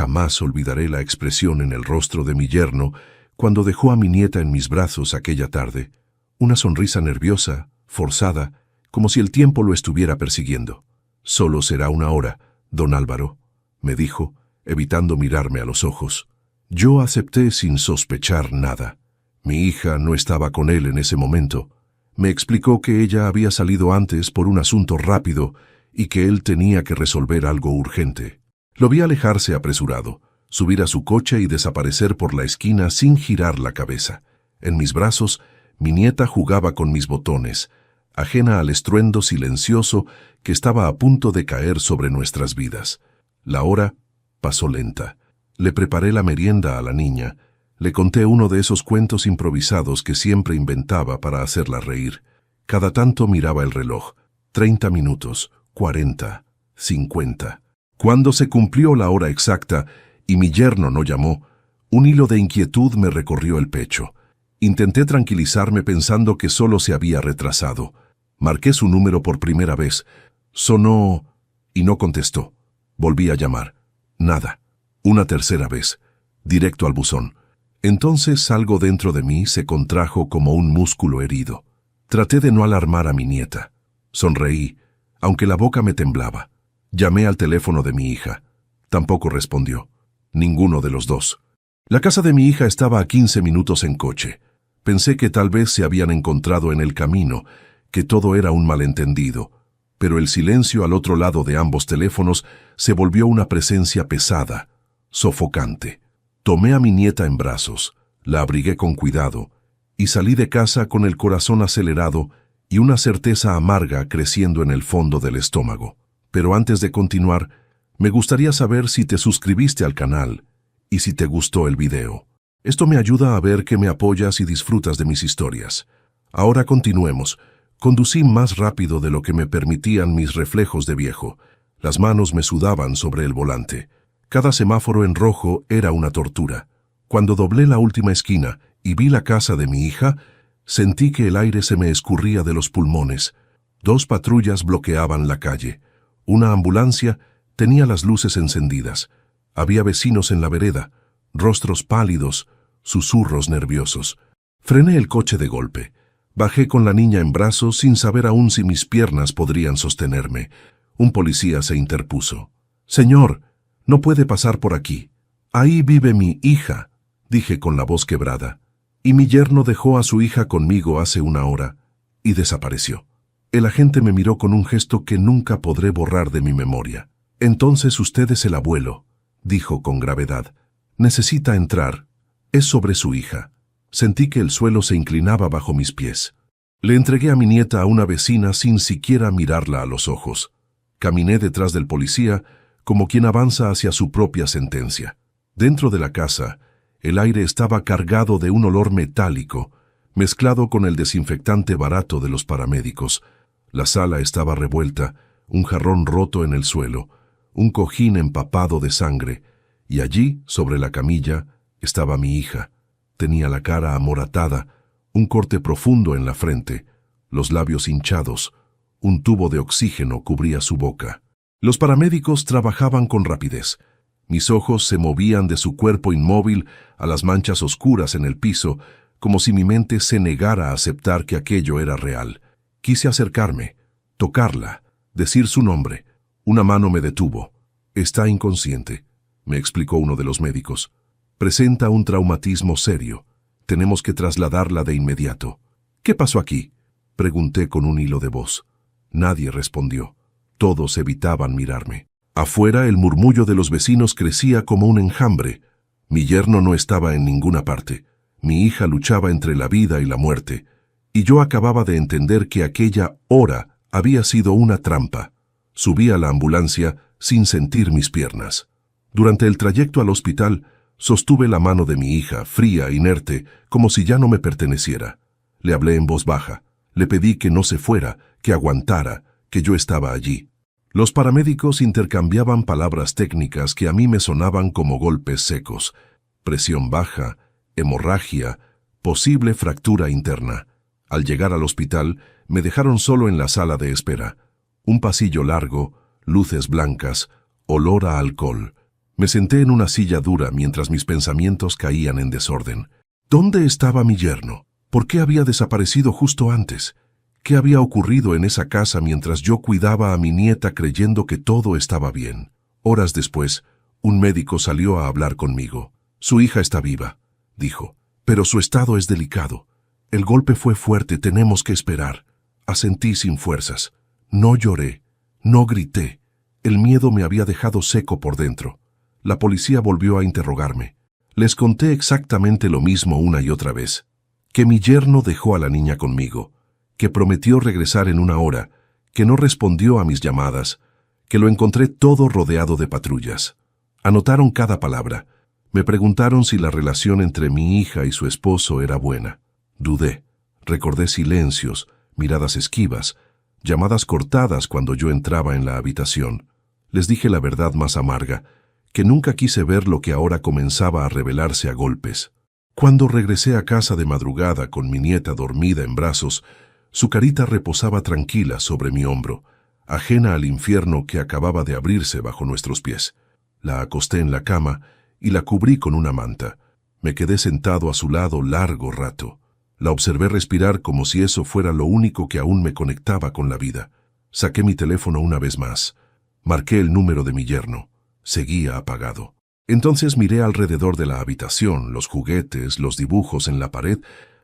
Jamás olvidaré la expresión en el rostro de mi yerno cuando dejó a mi nieta en mis brazos aquella tarde. Una sonrisa nerviosa, forzada, como si el tiempo lo estuviera persiguiendo. «Solo será una hora, don Álvaro», me dijo, evitando mirarme a los ojos. Yo acepté sin sospechar nada. Mi hija no estaba con él en ese momento. Me explicó que ella había salido antes por un asunto rápido y que él tenía que resolver algo urgente. Lo vi alejarse apresurado, subir a su coche y desaparecer por la esquina sin girar la cabeza. En mis brazos, mi nieta jugaba con mis botones, ajena al estruendo silencioso que estaba a punto de caer sobre nuestras vidas. La hora pasó lenta. Le preparé la merienda a la niña. Le conté uno de esos cuentos improvisados que siempre inventaba para hacerla reír. Cada tanto miraba el reloj. 30 minutos, 40, 50. Cuando se cumplió la hora exacta y mi yerno no llamó, un hilo de inquietud me recorrió el pecho. Intenté tranquilizarme pensando que solo se había retrasado. Marqué su número por primera vez. Sonó y no contestó. Volví a llamar. Nada. Una tercera vez. Directo al buzón. Entonces algo dentro de mí se contrajo como un músculo herido. Traté de no alarmar a mi nieta. Sonreí, aunque la boca me temblaba. Llamé al teléfono de mi hija. Tampoco respondió. Ninguno de los dos. La casa de mi hija estaba a 15 minutos en coche. Pensé que tal vez se habían encontrado en el camino, que todo era un malentendido, pero el silencio al otro lado de ambos teléfonos se volvió una presencia pesada, sofocante. Tomé a mi nieta en brazos, la abrigué con cuidado, y salí de casa con el corazón acelerado y una certeza amarga creciendo en el fondo del estómago. Pero antes de continuar, me gustaría saber si te suscribiste al canal y si te gustó el video. Esto me ayuda a ver que me apoyas y disfrutas de mis historias. Ahora continuemos. Conducí más rápido de lo que me permitían mis reflejos de viejo. Las manos me sudaban sobre el volante. Cada semáforo en rojo era una tortura. Cuando doblé la última esquina y vi la casa de mi hija, sentí que el aire se me escurría de los pulmones. 2 patrullas bloqueaban la calle. Una ambulancia tenía las luces encendidas. Había vecinos en la vereda, rostros pálidos, susurros nerviosos. Frené el coche de golpe. Bajé con la niña en brazos sin saber aún si mis piernas podrían sostenerme. Un policía se interpuso. «Señor, no puede pasar por aquí. Ahí vive mi hija», dije con la voz quebrada. «Y mi yerno dejó a su hija conmigo hace una hora y desapareció». El agente me miró con un gesto que nunca podré borrar de mi memoria. «Entonces usted es el abuelo», dijo con gravedad. «Necesita entrar. Es sobre su hija». Sentí que el suelo se inclinaba bajo mis pies. Le entregué a mi nieta a una vecina sin siquiera mirarla a los ojos. Caminé detrás del policía como quien avanza hacia su propia sentencia. Dentro de la casa, el aire estaba cargado de un olor metálico, mezclado con el desinfectante barato de los paramédicos. La sala estaba revuelta, un jarrón roto en el suelo, un cojín empapado de sangre, y allí, sobre la camilla, estaba mi hija. Tenía la cara amoratada, un corte profundo en la frente, los labios hinchados, un tubo de oxígeno cubría su boca. Los paramédicos trabajaban con rapidez. Mis ojos se movían de su cuerpo inmóvil a las manchas oscuras en el piso, como si mi mente se negara a aceptar que aquello era real. Quise acercarme, tocarla, decir su nombre. Una mano me detuvo. «Está inconsciente», me explicó uno de los médicos. «Presenta un traumatismo serio. Tenemos que trasladarla de inmediato». «¿Qué pasó aquí?», pregunté con un hilo de voz. Nadie respondió. Todos evitaban mirarme. Afuera el murmullo de los vecinos crecía como un enjambre. Mi yerno no estaba en ninguna parte. Mi hija luchaba entre la vida y la muerte. Y yo acababa de entender que aquella hora había sido una trampa. Subí a la ambulancia sin sentir mis piernas. Durante el trayecto al hospital, sostuve la mano de mi hija, fría, inerte, como si ya no me perteneciera. Le hablé en voz baja. Le pedí que no se fuera, que aguantara, que yo estaba allí. Los paramédicos intercambiaban palabras técnicas que a mí me sonaban como golpes secos. Presión baja, hemorragia, posible fractura interna. Al llegar al hospital, me dejaron solo en la sala de espera. Un pasillo largo, luces blancas, olor a alcohol. Me senté en una silla dura mientras mis pensamientos caían en desorden. ¿Dónde estaba mi yerno? ¿Por qué había desaparecido justo antes? ¿Qué había ocurrido en esa casa mientras yo cuidaba a mi nieta creyendo que todo estaba bien? Horas después, un médico salió a hablar conmigo. Su hija está viva, dijo, pero su estado es delicado. El golpe fue fuerte, tenemos que esperar. Asentí sin fuerzas. No lloré, no grité. El miedo me había dejado seco por dentro. La policía volvió a interrogarme. Les conté exactamente lo mismo una y otra vez. Que mi yerno dejó a la niña conmigo, que prometió regresar en una hora, que no respondió a mis llamadas, que lo encontré todo rodeado de patrullas. Anotaron cada palabra. Me preguntaron si la relación entre mi hija y su esposo era buena. Dudé. Recordé silencios, miradas esquivas, llamadas cortadas cuando yo entraba en la habitación. Les dije la verdad más amarga, que nunca quise ver lo que ahora comenzaba a revelarse a golpes. Cuando regresé a casa de madrugada con mi nieta dormida en brazos, su carita reposaba tranquila sobre mi hombro, ajena al infierno que acababa de abrirse bajo nuestros pies. La acosté en la cama y la cubrí con una manta. Me quedé sentado a su lado largo rato. La observé respirar como si eso fuera lo único que aún me conectaba con la vida. Saqué mi teléfono una vez más. Marqué el número de mi yerno. Seguía apagado. Entonces miré alrededor de la habitación, los juguetes, los dibujos en la pared,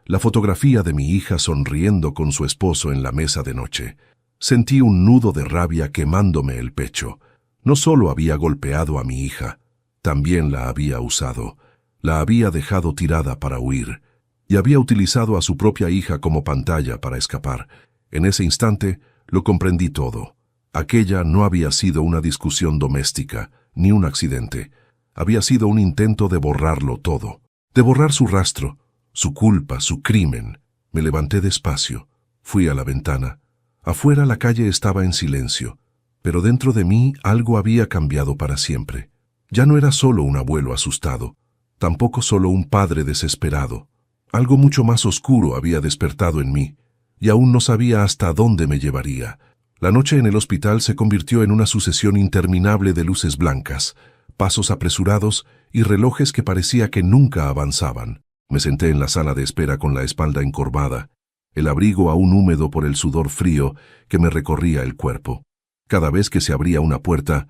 la fotografía de mi hija sonriendo con su esposo en la mesa de noche. Sentí un nudo de rabia quemándome el pecho. No solo había golpeado a mi hija, también la había usado. La había dejado tirada para huir. Y había utilizado a su propia hija como pantalla para escapar. En ese instante lo comprendí todo. Aquella no había sido una discusión doméstica, ni un accidente. Había sido un intento de borrarlo todo, de borrar su rastro, su culpa, su crimen. Me levanté despacio, fui a la ventana. Afuera la calle estaba en silencio, pero dentro de mí algo había cambiado para siempre. Ya no era solo un abuelo asustado, tampoco solo un padre desesperado. Algo mucho más oscuro había despertado en mí, y aún no sabía hasta dónde me llevaría. La noche en el hospital se convirtió en una sucesión interminable de luces blancas, pasos apresurados y relojes que parecía que nunca avanzaban. Me senté en la sala de espera con la espalda encorvada, el abrigo aún húmedo por el sudor frío que me recorría el cuerpo. Cada vez que se abría una puerta,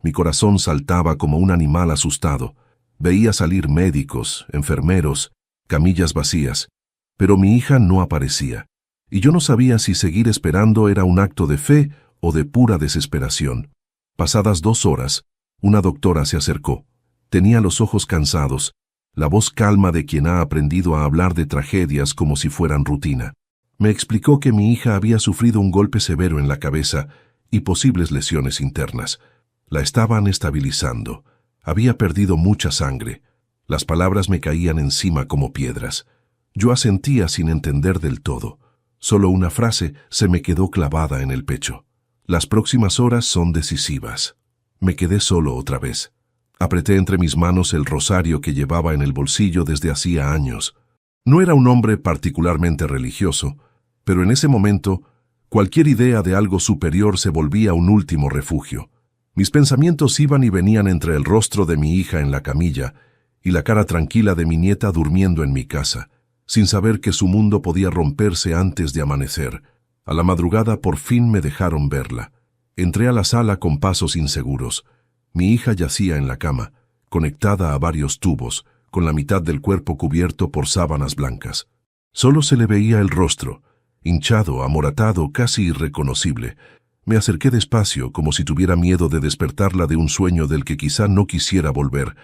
mi corazón saltaba como un animal asustado. Veía salir médicos, enfermeros, camillas vacías, pero mi hija no aparecía, y yo no sabía si seguir esperando era un acto de fe o de pura desesperación. Pasadas 2 horas, una doctora se acercó. Tenía los ojos cansados, la voz calma de quien ha aprendido a hablar de tragedias como si fueran rutina. Me explicó que mi hija había sufrido un golpe severo en la cabeza y posibles lesiones internas. La estaban estabilizando. Había perdido mucha sangre. Las palabras me caían encima como piedras. Yo asentía sin entender del todo. Solo una frase se me quedó clavada en el pecho. Las próximas horas son decisivas. Me quedé solo otra vez. Apreté entre mis manos el rosario que llevaba en el bolsillo desde hacía años. No era un hombre particularmente religioso, pero en ese momento, cualquier idea de algo superior se volvía un último refugio. Mis pensamientos iban y venían entre el rostro de mi hija en la camilla y la cara tranquila de mi nieta durmiendo en mi casa, sin saber que su mundo podía romperse antes de amanecer. A la madrugada por fin me dejaron verla. Entré a la sala con pasos inseguros. Mi hija yacía en la cama, conectada a varios tubos, con la mitad del cuerpo cubierto por sábanas blancas. Solo se le veía el rostro, hinchado, amoratado, casi irreconocible. Me acerqué despacio, como si tuviera miedo de despertarla de un sueño del que quizá no quisiera volver.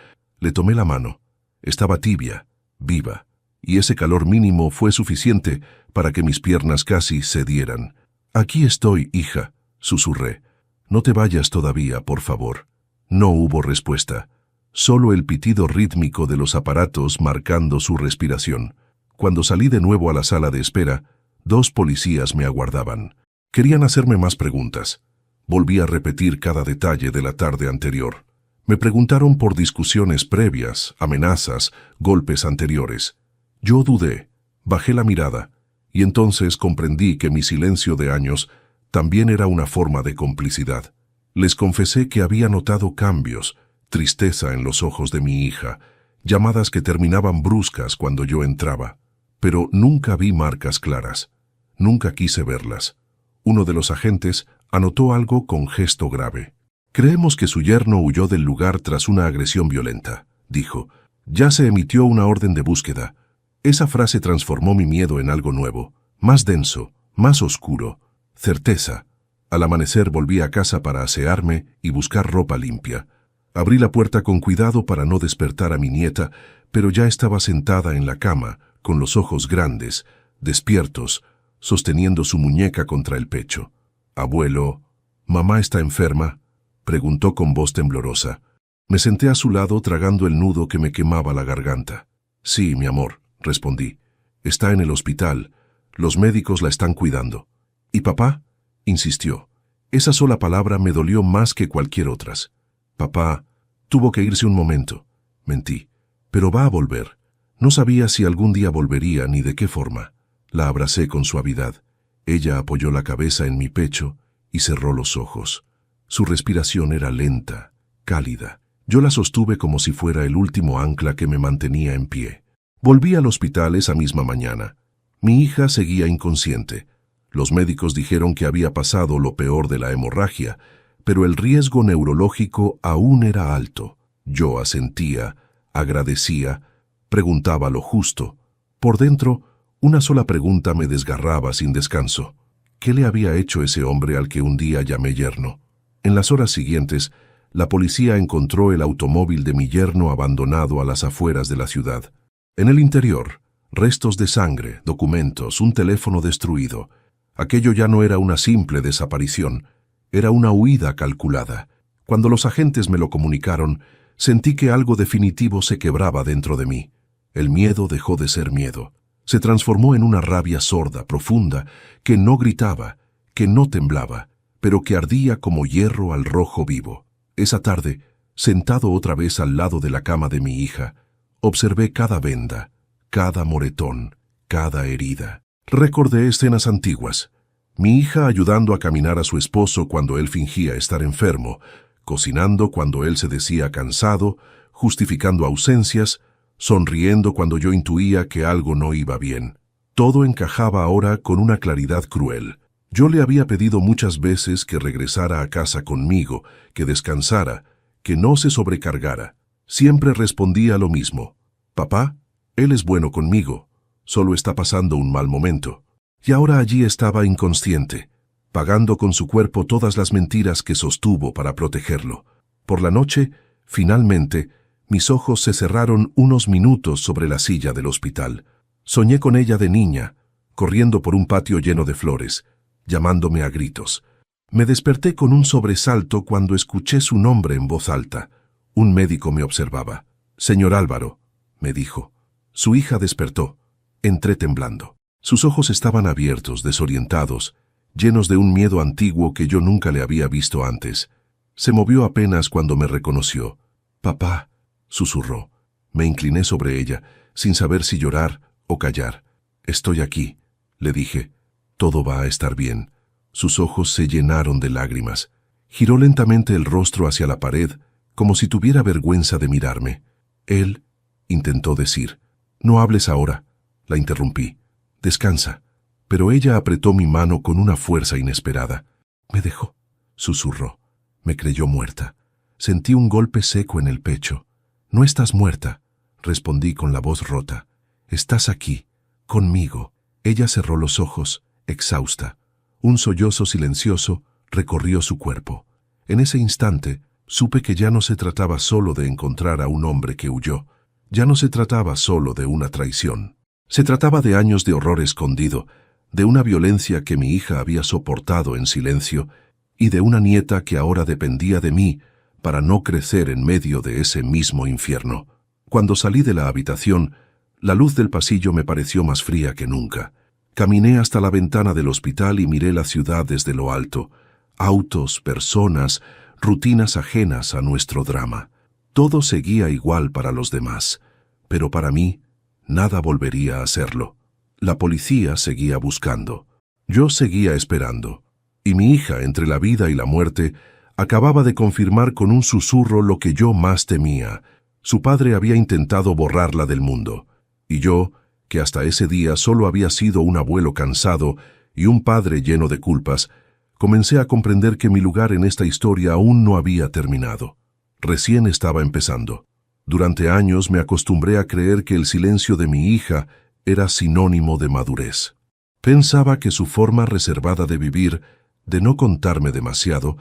Le tomé la mano. Estaba tibia, viva, y ese calor mínimo fue suficiente para que mis piernas casi cedieran. «Aquí estoy, hija», susurré. «No te vayas todavía, por favor». No hubo respuesta, solo el pitido rítmico de los aparatos marcando su respiración. Cuando salí de nuevo a la sala de espera, 2 policías me aguardaban. Querían hacerme más preguntas. Volví a repetir cada detalle de la tarde anterior. Me preguntaron por discusiones previas, amenazas, golpes anteriores. Yo dudé, bajé la mirada, y entonces comprendí que mi silencio de años también era una forma de complicidad. Les confesé que había notado cambios, tristeza en los ojos de mi hija, llamadas que terminaban bruscas cuando yo entraba. Pero nunca vi marcas claras. Nunca quise verlas. Uno de los agentes anotó algo con gesto grave. «Creemos que su yerno huyó del lugar tras una agresión violenta», dijo. «Ya se emitió una orden de búsqueda». Esa frase transformó mi miedo en algo nuevo, más denso, más oscuro. Certeza. Al amanecer volví a casa para asearme y buscar ropa limpia. Abrí la puerta con cuidado para no despertar a mi nieta, pero ya estaba sentada en la cama, con los ojos grandes, despiertos, sosteniendo su muñeca contra el pecho. «Abuelo, ¿mamá está enferma?», preguntó con voz temblorosa. Me senté a su lado tragando el nudo que me quemaba la garganta. «Sí, mi amor», respondí. «Está en el hospital. Los médicos la están cuidando». «¿Y papá?», insistió. Esa sola palabra me dolió más que cualquier otra. «Papá tuvo que irse un momento», mentí. «Pero va a volver». No sabía si algún día volvería ni de qué forma. La abracé con suavidad. Ella apoyó la cabeza en mi pecho y cerró los ojos. Su respiración era lenta, cálida. Yo la sostuve como si fuera el último ancla que me mantenía en pie. Volví al hospital esa misma mañana. Mi hija seguía inconsciente. Los médicos dijeron que había pasado lo peor de la hemorragia, pero el riesgo neurológico aún era alto. Yo asentía, agradecía, preguntaba lo justo. Por dentro, una sola pregunta me desgarraba sin descanso. ¿Qué le había hecho ese hombre al que un día llamé yerno? En las horas siguientes, la policía encontró el automóvil de mi yerno abandonado a las afueras de la ciudad. En el interior, restos de sangre, documentos, un teléfono destruido. Aquello ya no era una simple desaparición, era una huida calculada. Cuando los agentes me lo comunicaron, sentí que algo definitivo se quebraba dentro de mí. El miedo dejó de ser miedo. Se transformó en una rabia sorda, profunda, que no gritaba, que no temblaba, pero que ardía como hierro al rojo vivo. Esa tarde, sentado otra vez al lado de la cama de mi hija, observé cada venda, cada moretón, cada herida. Recordé escenas antiguas. Mi hija ayudando a caminar a su esposo cuando él fingía estar enfermo, cocinando cuando él se decía cansado, justificando ausencias, sonriendo cuando yo intuía que algo no iba bien. Todo encajaba ahora con una claridad cruel. Yo le había pedido muchas veces que regresara a casa conmigo, que descansara, que no se sobrecargara. Siempre respondía lo mismo. «Papá, él es bueno conmigo, solo está pasando un mal momento». Y ahora allí estaba inconsciente, pagando con su cuerpo todas las mentiras que sostuvo para protegerlo. Por la noche, finalmente, mis ojos se cerraron unos minutos sobre la silla del hospital. Soñé con ella de niña, corriendo por un patio lleno de flores, llamándome a gritos. Me desperté con un sobresalto cuando escuché su nombre en voz alta. Un médico me observaba. «Señor Álvaro», me dijo. Su hija despertó. Entré temblando. Sus ojos estaban abiertos, desorientados, llenos de un miedo antiguo que yo nunca le había visto antes. Se movió apenas cuando me reconoció. «Papá», susurró. Me incliné sobre ella, sin saber si llorar o callar. «Estoy aquí», le dije. «Todo va a estar bien». Sus ojos se llenaron de lágrimas. Giró lentamente el rostro hacia la pared, como si tuviera vergüenza de mirarme. Él intentó decir. «No hables ahora», la interrumpí. «Descansa». Pero ella apretó mi mano con una fuerza inesperada. «Me dejó», susurró. Me creyó muerta. Sentí un golpe seco en el pecho. «No estás muerta», respondí con la voz rota. «Estás aquí, conmigo». Ella cerró los ojos, exhausta. Un sollozo silencioso recorrió su cuerpo. En ese instante, supe que ya no se trataba solo de encontrar a un hombre que huyó. Ya no se trataba solo de una traición. Se trataba de años de horror escondido, de una violencia que mi hija había soportado en silencio y de una nieta que ahora dependía de mí para no crecer en medio de ese mismo infierno. Cuando salí de la habitación, la luz del pasillo me pareció más fría que nunca. Caminé hasta la ventana del hospital y miré la ciudad desde lo alto. Autos, personas, rutinas ajenas a nuestro drama. Todo seguía igual para los demás, pero para mí, nada volvería a serlo. La policía seguía buscando. Yo seguía esperando. Y mi hija, entre la vida y la muerte, Acababa de confirmar con un susurro lo que yo más temía. Su padre había intentado borrarla del mundo. Y yo, que hasta ese día solo había sido un abuelo cansado y un padre lleno de culpas, comencé a comprender que mi lugar en esta historia aún no había terminado. Recién estaba empezando. Durante años me acostumbré a creer que el silencio de mi hija era sinónimo de madurez. Pensaba que su forma reservada de vivir, de no contarme demasiado,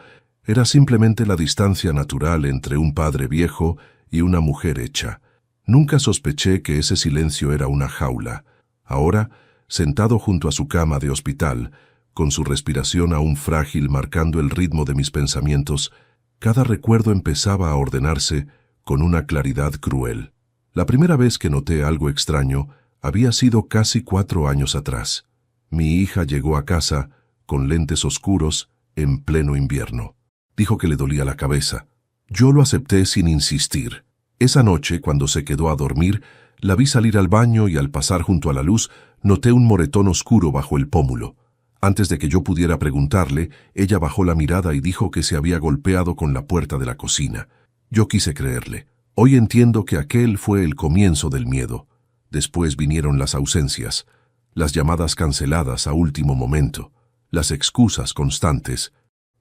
era simplemente la distancia natural entre un padre viejo y una mujer hecha. Nunca sospeché que ese silencio era una jaula. Ahora, sentado junto a su cama de hospital, con su respiración aún frágil marcando el ritmo de mis pensamientos, cada recuerdo empezaba a ordenarse con una claridad cruel. La primera vez que noté algo extraño había sido casi 4 años atrás. Mi hija llegó a casa con lentes oscuros en pleno invierno. Dijo que le dolía la cabeza. Yo lo acepté sin insistir. Esa noche, cuando se quedó a dormir, la vi salir al baño y al pasar junto a la luz, noté un moretón oscuro bajo el pómulo. Antes de que yo pudiera preguntarle, ella bajó la mirada y dijo que se había golpeado con la puerta de la cocina. Yo quise creerle. Hoy entiendo que aquel fue el comienzo del miedo. Después vinieron las ausencias, las llamadas canceladas a último momento, las excusas constantes.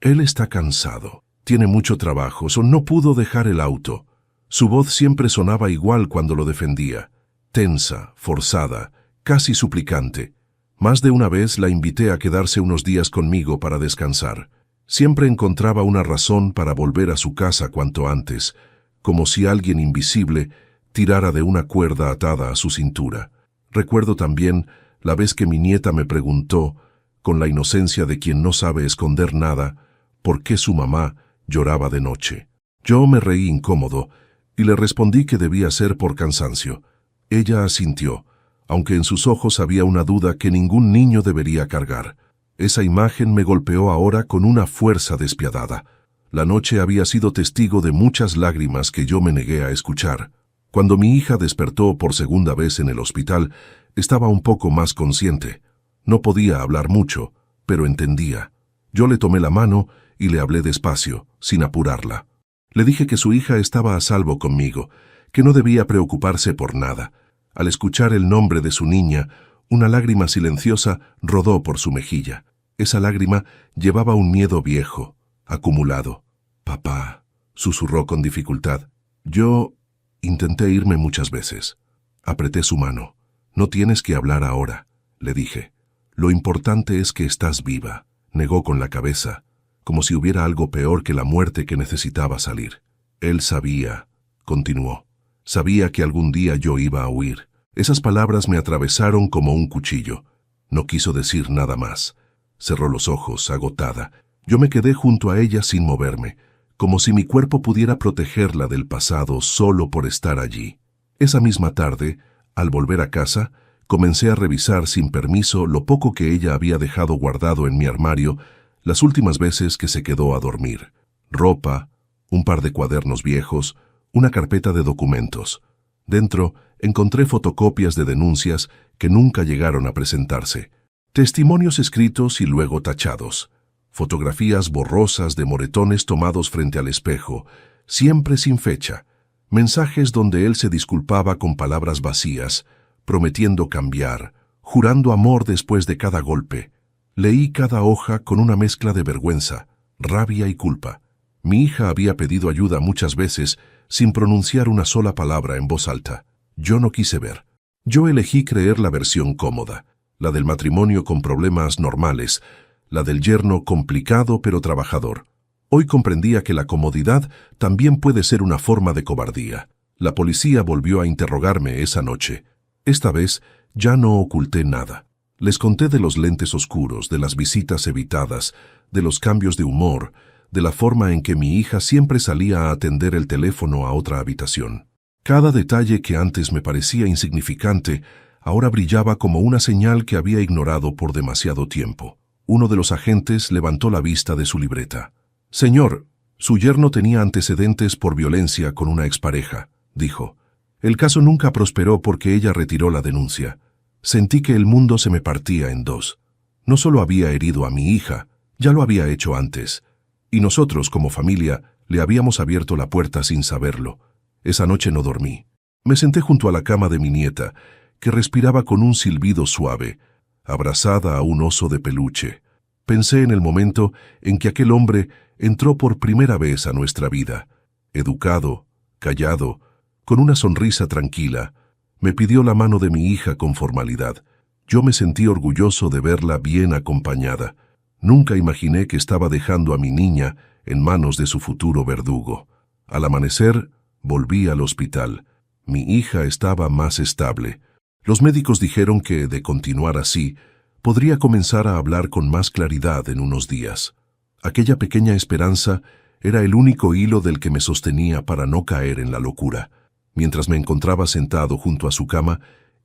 Él está cansado, tiene mucho trabajo, no pudo dejar el auto. Su voz siempre sonaba igual cuando lo defendía, tensa, forzada, casi suplicante. Más de una vez la invité a quedarse unos días conmigo para descansar. Siempre encontraba una razón para volver a su casa cuanto antes, como si alguien invisible tirara de una cuerda atada a su cintura. Recuerdo también la vez que mi nieta me preguntó, con la inocencia de quien no sabe esconder nada, por qué su mamá lloraba de noche. Yo me reí incómodo y le respondí que debía ser por cansancio. Ella asintió, aunque en sus ojos había una duda que ningún niño debería cargar. Esa imagen me golpeó ahora con una fuerza despiadada. La noche había sido testigo de muchas lágrimas que yo me negué a escuchar. Cuando mi hija despertó por segunda vez en el hospital, estaba un poco más consciente. No podía hablar mucho, pero entendía. Yo le tomé la mano y le hablé despacio, sin apurarla. Le dije que su hija estaba a salvo conmigo, que no debía preocuparse por nada. Al escuchar el nombre de su niña, una lágrima silenciosa rodó por su mejilla. Esa lágrima llevaba un miedo viejo, acumulado. «Papá», susurró con dificultad. Yo intenté irme muchas veces. Apreté su mano. «No tienes que hablar ahora», le dije. «Lo importante es que estás viva», negó con la cabeza, como si hubiera algo peor que la muerte que necesitaba salir. Él sabía, continuó, sabía que algún día yo iba a huir. Esas palabras me atravesaron como un cuchillo. No quiso decir nada más. Cerró los ojos, agotada. Yo me quedé junto a ella sin moverme, como si mi cuerpo pudiera protegerla del pasado solo por estar allí. Esa misma tarde, al volver a casa, comencé a revisar sin permiso lo poco que ella había dejado guardado en mi armario las últimas veces que se quedó a dormir. Ropa, un par de cuadernos viejos, una carpeta de documentos. Dentro encontré fotocopias de denuncias que nunca llegaron a presentarse, testimonios escritos y luego tachados, fotografías borrosas de moretones tomados frente al espejo, siempre sin fecha, mensajes donde él se disculpaba con palabras vacías, prometiendo cambiar, jurando amor después de cada golpe. Leí cada hoja con una mezcla de vergüenza, rabia y culpa. Mi hija había pedido ayuda muchas veces sin pronunciar una sola palabra en voz alta. Yo no quise ver. Yo elegí creer la versión cómoda, la del matrimonio con problemas normales, la del yerno complicado pero trabajador. Hoy comprendía que la comodidad también puede ser una forma de cobardía. La policía volvió a interrogarme esa noche. Esta vez ya no oculté nada. Les conté de los lentes oscuros, de las visitas evitadas, de los cambios de humor, de la forma en que mi hija siempre salía a atender el teléfono a otra habitación. Cada detalle que antes me parecía insignificante, ahora brillaba como una señal que había ignorado por demasiado tiempo. Uno de los agentes levantó la vista de su libreta. «Señor, su yerno tenía antecedentes por violencia con una expareja», dijo. «El caso nunca prosperó porque ella retiró la denuncia. Sentí que el mundo se me partía en dos. No solo había herido a mi hija, ya lo había hecho antes. Y nosotros, como familia, le habíamos abierto la puerta sin saberlo. Esa noche no dormí. Me senté junto a la cama de mi nieta, que respiraba con un silbido suave, abrazada a un oso de peluche. Pensé en el momento en que aquel hombre entró por primera vez a nuestra vida. Educado, callado, con una sonrisa tranquila, me pidió la mano de mi hija con formalidad. Yo me sentí orgulloso de verla bien acompañada. Nunca imaginé que estaba dejando a mi niña en manos de su futuro verdugo. Al amanecer, volví al hospital. Mi hija estaba más estable. Los médicos dijeron que, de continuar así, podría comenzar a hablar con más claridad en unos días. Aquella pequeña esperanza era el único hilo del que me sostenía para no caer en la locura. Mientras me encontraba sentado junto a su cama,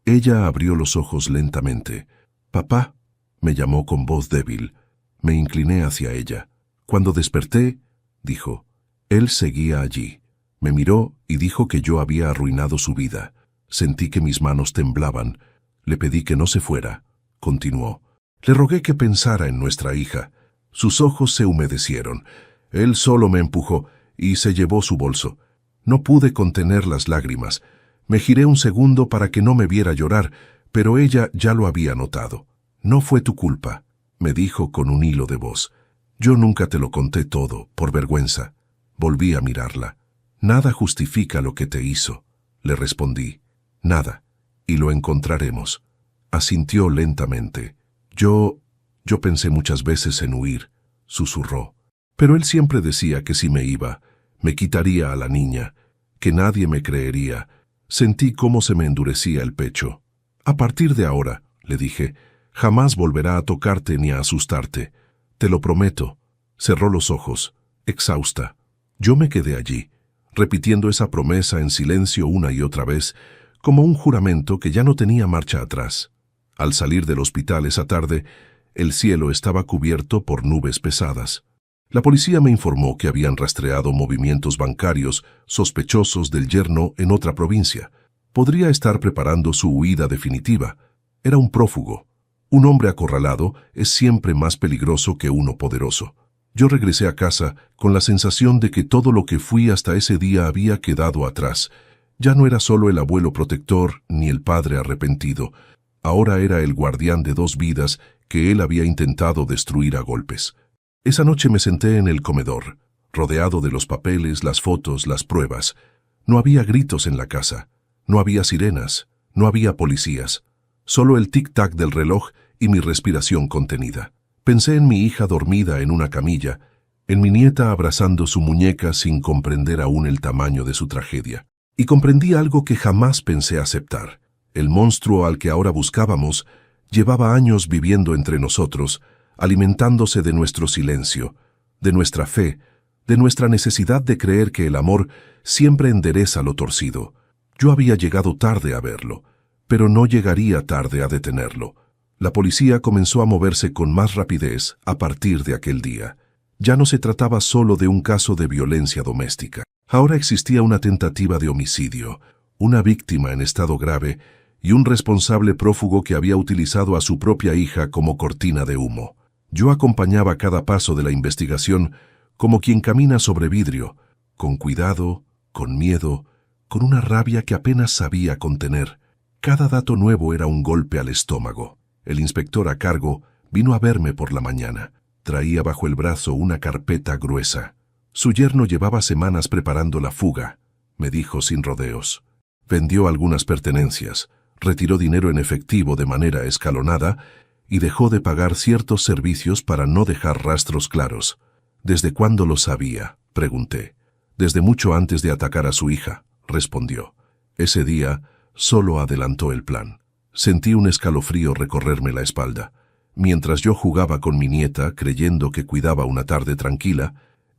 ella abrió los ojos lentamente. «Papá», me llamó con voz débil. Me incliné hacia ella. Cuando desperté, dijo, él seguía allí. Me miró y dijo que yo había arruinado su vida. Sentí que mis manos temblaban. Le pedí que no se fuera. Continuó. Le rogué que pensara en nuestra hija. Sus ojos se humedecieron. Él solo me empujó y se llevó su bolso. No pude contener las lágrimas. Me giré un segundo para que no me viera llorar, pero ella ya lo había notado. «No fue tu culpa», me dijo con un hilo de voz. «Yo nunca te lo conté todo, por vergüenza». Volví a mirarla. «Nada justifica lo que te hizo», le respondí. «Nada, y lo encontraremos». Asintió lentamente. Yo pensé muchas veces en huir», susurró. «Pero él siempre decía que si me iba, me quitaría a la niña, que nadie me creería». Sentí cómo se me endurecía el pecho. «A partir de ahora», le dije, «jamás volverá a tocarte ni a asustarte. Te lo prometo». Cerró los ojos, exhausta. Yo me quedé allí, repitiendo esa promesa en silencio una y otra vez, como un juramento que ya no tenía marcha atrás. Al salir del hospital esa tarde, el cielo estaba cubierto por nubes pesadas. La policía me informó que habían rastreado movimientos bancarios sospechosos del yerno en otra provincia. Podría estar preparando su huida definitiva. Era un prófugo. Un hombre acorralado es siempre más peligroso que uno poderoso. Yo regresé a casa con la sensación de que todo lo que fui hasta ese día había quedado atrás. Ya no era solo el abuelo protector ni el padre arrepentido. Ahora era el guardián de dos vidas que él había intentado destruir a golpes. Esa noche me senté en el comedor, rodeado de los papeles, las fotos, las pruebas. No había gritos en la casa, no había sirenas, no había policías, solo el tic-tac del reloj y mi respiración contenida. Pensé en mi hija dormida en una camilla, en mi nieta abrazando su muñeca sin comprender aún el tamaño de su tragedia. Y comprendí algo que jamás pensé aceptar. El monstruo al que ahora buscábamos llevaba años viviendo entre nosotros, alimentándose de nuestro silencio, de nuestra fe, de nuestra necesidad de creer que el amor siempre endereza lo torcido. Yo había llegado tarde a verlo, pero no llegaría tarde a detenerlo. La policía comenzó a moverse con más rapidez a partir de aquel día. Ya no se trataba solo de un caso de violencia doméstica. Ahora existía una tentativa de homicidio, una víctima en estado grave y un responsable prófugo que había utilizado a su propia hija como cortina de humo. Yo acompañaba cada paso de la investigación como quien camina sobre vidrio, con cuidado, con miedo, con una rabia que apenas sabía contener. Cada dato nuevo era un golpe al estómago. El inspector a cargo vino a verme por la mañana. Traía bajo el brazo una carpeta gruesa. Su yerno llevaba semanas preparando la fuga, me dijo sin rodeos. Vendió algunas pertenencias, retiró dinero en efectivo de manera escalonada y dejó de pagar ciertos servicios para no dejar rastros claros. ¿Desde cuándo lo sabía?, pregunté. Desde mucho antes de atacar a su hija, respondió. Ese día solo adelantó el plan. Sentí un escalofrío recorrerme la espalda. Mientras yo jugaba con mi nieta, creyendo que cuidaba una tarde tranquila,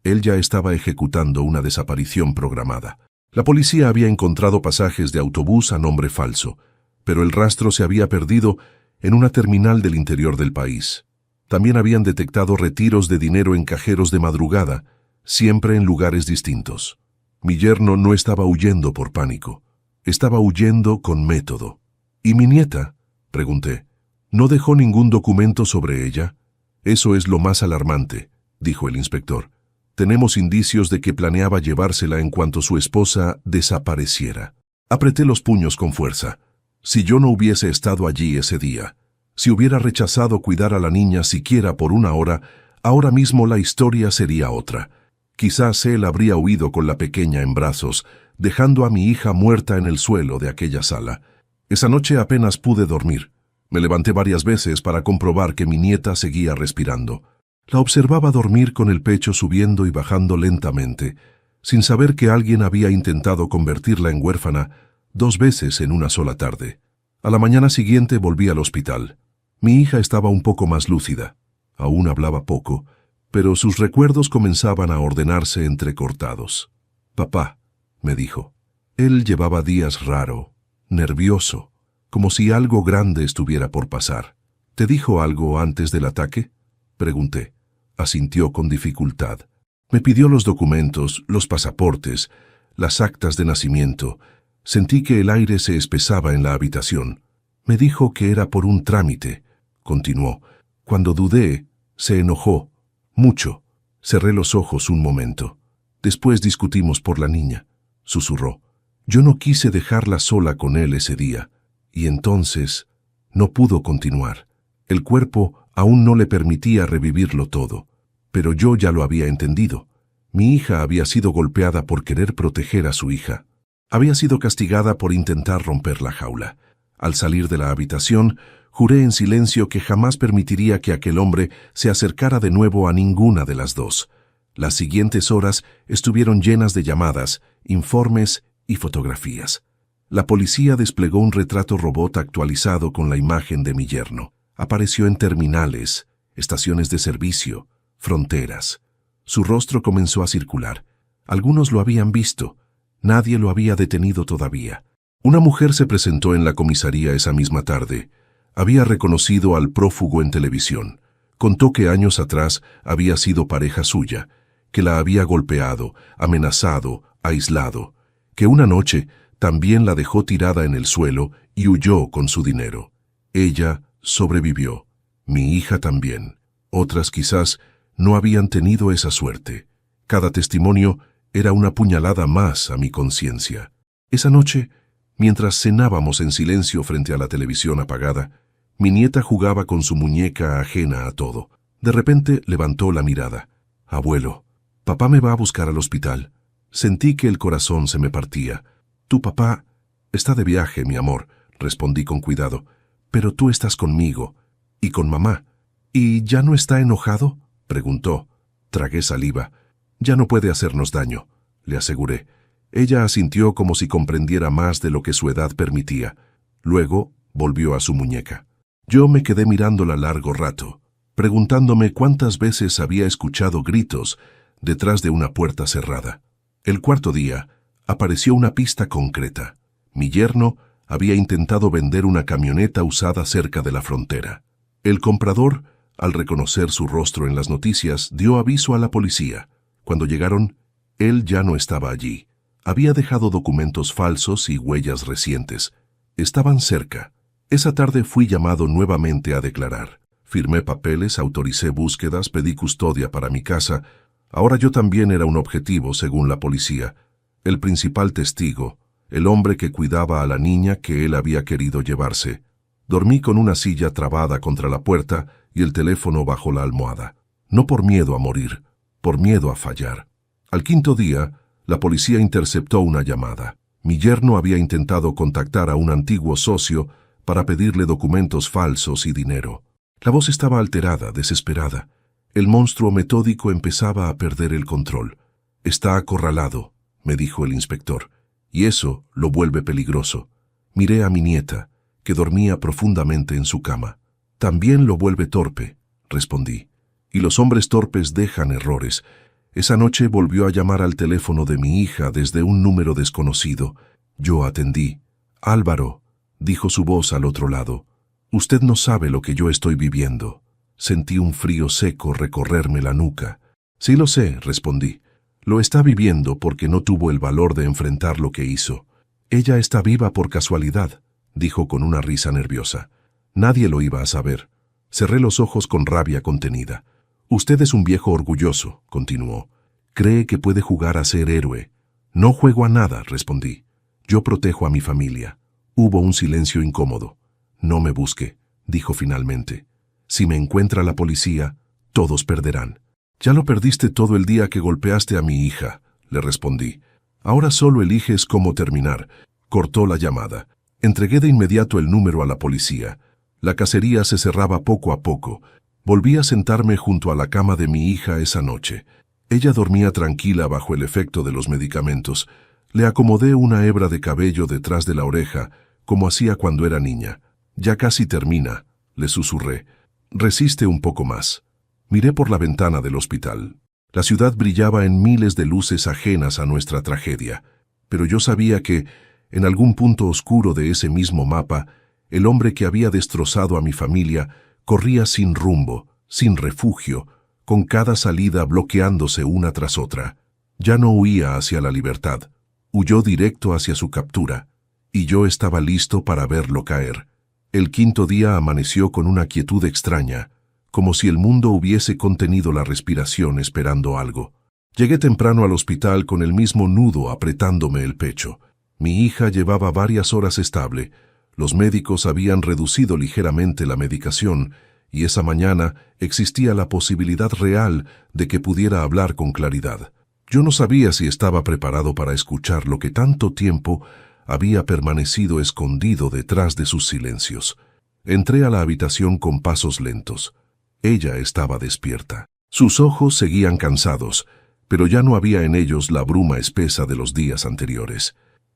él ya estaba ejecutando una desaparición programada. La policía había encontrado pasajes de autobús a nombre falso, pero el rastro se había perdido en una terminal del interior del país. También habían detectado retiros de dinero en cajeros de madrugada, siempre en lugares distintos. Mi yerno no estaba huyendo por pánico, estaba huyendo con método. ¿Y mi nieta?, pregunté. ¿No dejó ningún documento sobre ella? Eso es lo más alarmante, dijo el inspector. Tenemos indicios de que planeaba llevársela en cuanto su esposa desapareciera. Apreté los puños con fuerza. Si yo no hubiese estado allí ese día, si hubiera rechazado cuidar a la niña siquiera por una hora, ahora mismo la historia sería otra. Quizás él habría huido con la pequeña en brazos, dejando a mi hija muerta en el suelo de aquella sala. Esa noche apenas pude dormir. Me levanté varias veces para comprobar que mi nieta seguía respirando. La observaba dormir con el pecho subiendo y bajando lentamente, sin saber que alguien había intentado convertirla en huérfana 2 veces en una sola tarde. A la mañana siguiente volví al hospital. Mi hija estaba un poco más lúcida. Aún hablaba poco, pero sus recuerdos comenzaban a ordenarse entrecortados. «Papá», me dijo. Él llevaba días raro, nervioso, como si algo grande estuviera por pasar. «¿Te dijo algo antes del ataque?», pregunté. Asintió con dificultad. Me pidió los documentos, los pasaportes, las actas de nacimiento. Sentí que el aire se espesaba en la habitación. Me dijo que era por un trámite, continuó. Cuando dudé, se enojó. Mucho. Cerré los ojos un momento. Después discutimos por la niña, susurró. Yo no quise dejarla sola con él ese día, y entonces no pudo continuar. El cuerpo aún no le permitía revivirlo todo, pero yo ya lo había entendido. Mi hija había sido golpeada por querer proteger a su hija. Había sido castigada por intentar romper la jaula. Al salir de la habitación, juré en silencio que jamás permitiría que aquel hombre se acercara de nuevo a ninguna de las dos. Las siguientes horas estuvieron llenas de llamadas, informes y fotografías. La policía desplegó un retrato robot actualizado con la imagen de mi yerno. Apareció en terminales, estaciones de servicio, fronteras. Su rostro comenzó a circular. Algunos lo habían visto. Nadie lo había detenido todavía. Una mujer se presentó en la comisaría esa misma tarde. Había reconocido al prófugo en televisión. Contó que años atrás había sido pareja suya, que la había golpeado, amenazado, aislado, que una noche también la dejó tirada en el suelo y huyó con su dinero. Ella sobrevivió. Mi hija también. Otras quizás no habían tenido esa suerte. Cada testimonio era una puñalada más a mi conciencia. Esa noche, mientras cenábamos en silencio frente a la televisión apagada, mi nieta jugaba con su muñeca ajena a todo. De repente levantó la mirada. «Abuelo, papá me va a buscar al hospital». Sentí que el corazón se me partía. «Tu papá está de viaje, mi amor», respondí con cuidado. «Pero tú estás conmigo y con mamá». «¿Y ya no está enojado?», preguntó. Tragué saliva. «Ya no puede hacernos daño», le aseguré. Ella asintió como si comprendiera más de lo que su edad permitía. Luego volvió a su muñeca. Yo me quedé mirándola largo rato, preguntándome cuántas veces había escuchado gritos detrás de una puerta cerrada. El cuarto día apareció una pista concreta. Mi yerno había intentado vender una camioneta usada cerca de la frontera. El comprador, al reconocer su rostro en las noticias, dio aviso a la policía. Cuando llegaron, él ya no estaba allí. Había dejado documentos falsos y huellas recientes. Estaban cerca. Esa tarde fui llamado nuevamente a declarar. Firmé papeles, autoricé búsquedas, pedí custodia para mi casa. Ahora yo también era un objetivo, según la policía. El principal testigo, el hombre que cuidaba a la niña que él había querido llevarse. Dormí con una silla trabada contra la puerta y el teléfono bajo la almohada. No por miedo a morir, por miedo a fallar. Al quinto día, la policía interceptó una llamada. Mi yerno había intentado contactar a un antiguo socio para pedirle documentos falsos y dinero. La voz estaba alterada, desesperada. El monstruo metódico empezaba a perder el control. «Está acorralado», me dijo el inspector, «y eso lo vuelve peligroso». Miré a mi nieta, que dormía profundamente en su cama. «También lo vuelve torpe», respondí. «Y los hombres torpes dejan errores». Esa noche volvió a llamar al teléfono de mi hija desde un número desconocido. Yo atendí. «Álvaro», dijo su voz al otro lado, «usted no sabe lo que yo estoy viviendo». Sentí un frío seco recorrerme la nuca. «Sí lo sé», respondí. «Lo está viviendo porque no tuvo el valor de enfrentar lo que hizo». «Ella está viva por casualidad», dijo con una risa nerviosa. Nadie lo iba a saber. Cerré los ojos con rabia contenida. «Usted es un viejo orgulloso», continuó. Cree que puede jugar a ser héroe. No juego a nada, respondí. Yo protejo a mi familia. Hubo un silencio incómodo. No me busque, dijo finalmente. Si me encuentra la policía, todos perderán. Ya lo perdiste todo el día que golpeaste a mi hija, le respondí. Ahora solo eliges cómo terminar. Cortó la llamada. Entregué de inmediato el número a la policía. La cacería se cerraba poco a poco. Volví a sentarme junto a la cama de mi hija esa noche. Ella dormía tranquila bajo el efecto de los medicamentos. Le acomodé una hebra de cabello detrás de la oreja, como hacía cuando era niña. Ya casi termina, le susurré. Resiste un poco más. Miré por la ventana del hospital. La ciudad brillaba en miles de luces ajenas a nuestra tragedia, pero yo sabía que, en algún punto oscuro de ese mismo mapa, el hombre que había destrozado a mi familia corría sin rumbo, sin refugio, con cada salida bloqueándose una tras otra. Ya no huía hacia la libertad, huyó directo hacia su captura, y yo estaba listo para verlo caer. El quinto día amaneció con una quietud extraña, como si el mundo hubiese contenido la respiración esperando algo. Llegué temprano al hospital con el mismo nudo apretándome el pecho. Mi hija llevaba varias horas estable. Los médicos habían reducido ligeramente la medicación, y esa mañana existía la posibilidad real de que pudiera hablar con claridad. Yo no sabía si estaba preparado para escuchar lo que tanto tiempo había permanecido escondido detrás de sus silencios. Entré a la habitación con pasos lentos. Ella estaba despierta. Sus ojos seguían cansados, pero ya no había en ellos la bruma espesa de los días anteriores.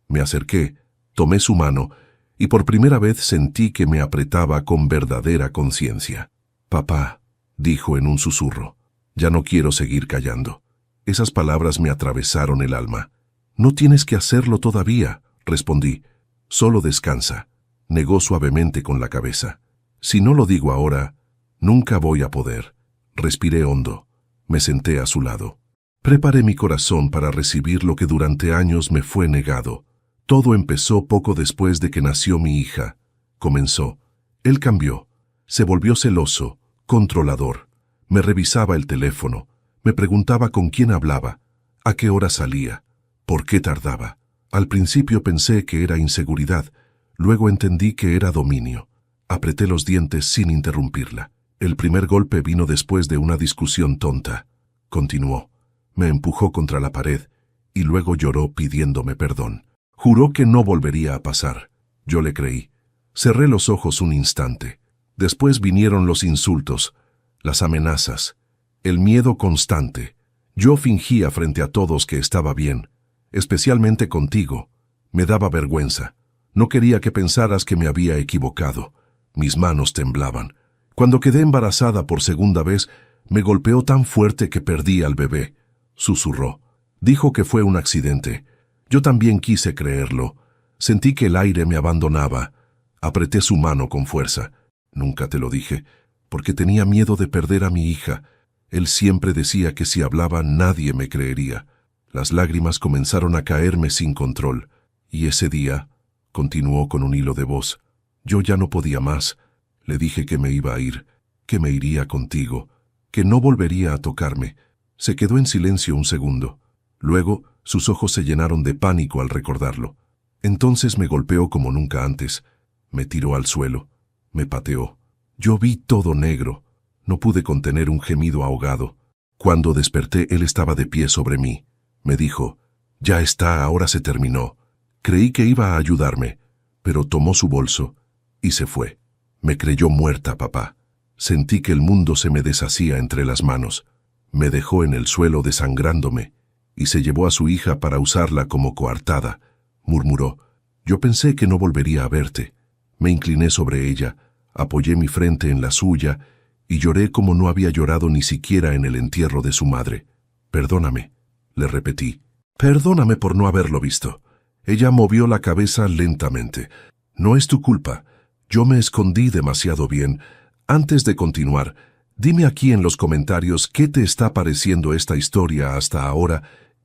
Me acerqué, tomé su mano, y por primera vez sentí que me apretaba con verdadera conciencia. «Papá», dijo en un susurro, «ya no quiero seguir callando». Esas palabras me atravesaron el alma. «No tienes que hacerlo todavía», respondí. «Solo descansa». Negó suavemente con la cabeza. «Si no lo digo ahora, nunca voy a poder». Respiré hondo. Me senté a su lado. Preparé mi corazón para recibir lo que durante años me fue negado. Todo empezó poco después de que nació mi hija. Comenzó. Él cambió. Se volvió celoso, controlador. Me revisaba el teléfono. Me preguntaba con quién hablaba, a qué hora salía, por qué tardaba. Al principio pensé que era inseguridad. Luego entendí que era dominio. Apreté los dientes sin interrumpirla. El primer golpe vino después de una discusión tonta. Continuó. Me empujó contra la pared y luego lloró pidiéndome perdón. Juró que no volvería a pasar. Yo le creí. Cerré los ojos un instante. Después vinieron los insultos, las amenazas, el miedo constante. Yo fingía frente a todos que estaba bien, especialmente contigo. Me daba vergüenza. No quería que pensaras que me había equivocado. Mis manos temblaban. Cuando quedé embarazada por segunda vez, me golpeó tan fuerte que perdí al bebé. Susurró. Dijo que fue un accidente. Yo también quise creerlo. Sentí que el aire me abandonaba. Apreté su mano con fuerza. Nunca te lo dije, porque tenía miedo de perder a mi hija. Él siempre decía que si hablaba nadie me creería. Las lágrimas comenzaron a caerme sin control. Y ese día, continuó con un hilo de voz, yo ya no podía más. Le dije que me iba a ir, que me iría contigo, que no volvería a tocarme. Se quedó en silencio un segundo. Luego, sus ojos se llenaron de pánico al recordarlo. Entonces me golpeó como nunca antes. Me tiró al suelo. Me pateó. Yo vi todo negro. No pude contener un gemido ahogado. Cuando desperté, él estaba de pie sobre mí. Me dijo, «Ya está, ahora se terminó». Creí que iba a ayudarme, pero tomó su bolso y se fue. Me creyó muerta, papá. Sentí que el mundo se me deshacía entre las manos. Me dejó en el suelo desangrándome y se llevó a su hija para usarla como coartada. Murmuró, «Yo pensé que no volvería a verte». Me incliné sobre ella, apoyé mi frente en la suya y lloré como no había llorado ni siquiera en el entierro de su madre. «Perdóname», le repetí. «Perdóname por no haberlo visto». Ella movió la cabeza lentamente. «No es tu culpa. Yo me escondí demasiado bien. Antes de continuar, dime aquí en los comentarios qué te está pareciendo esta historia hasta ahora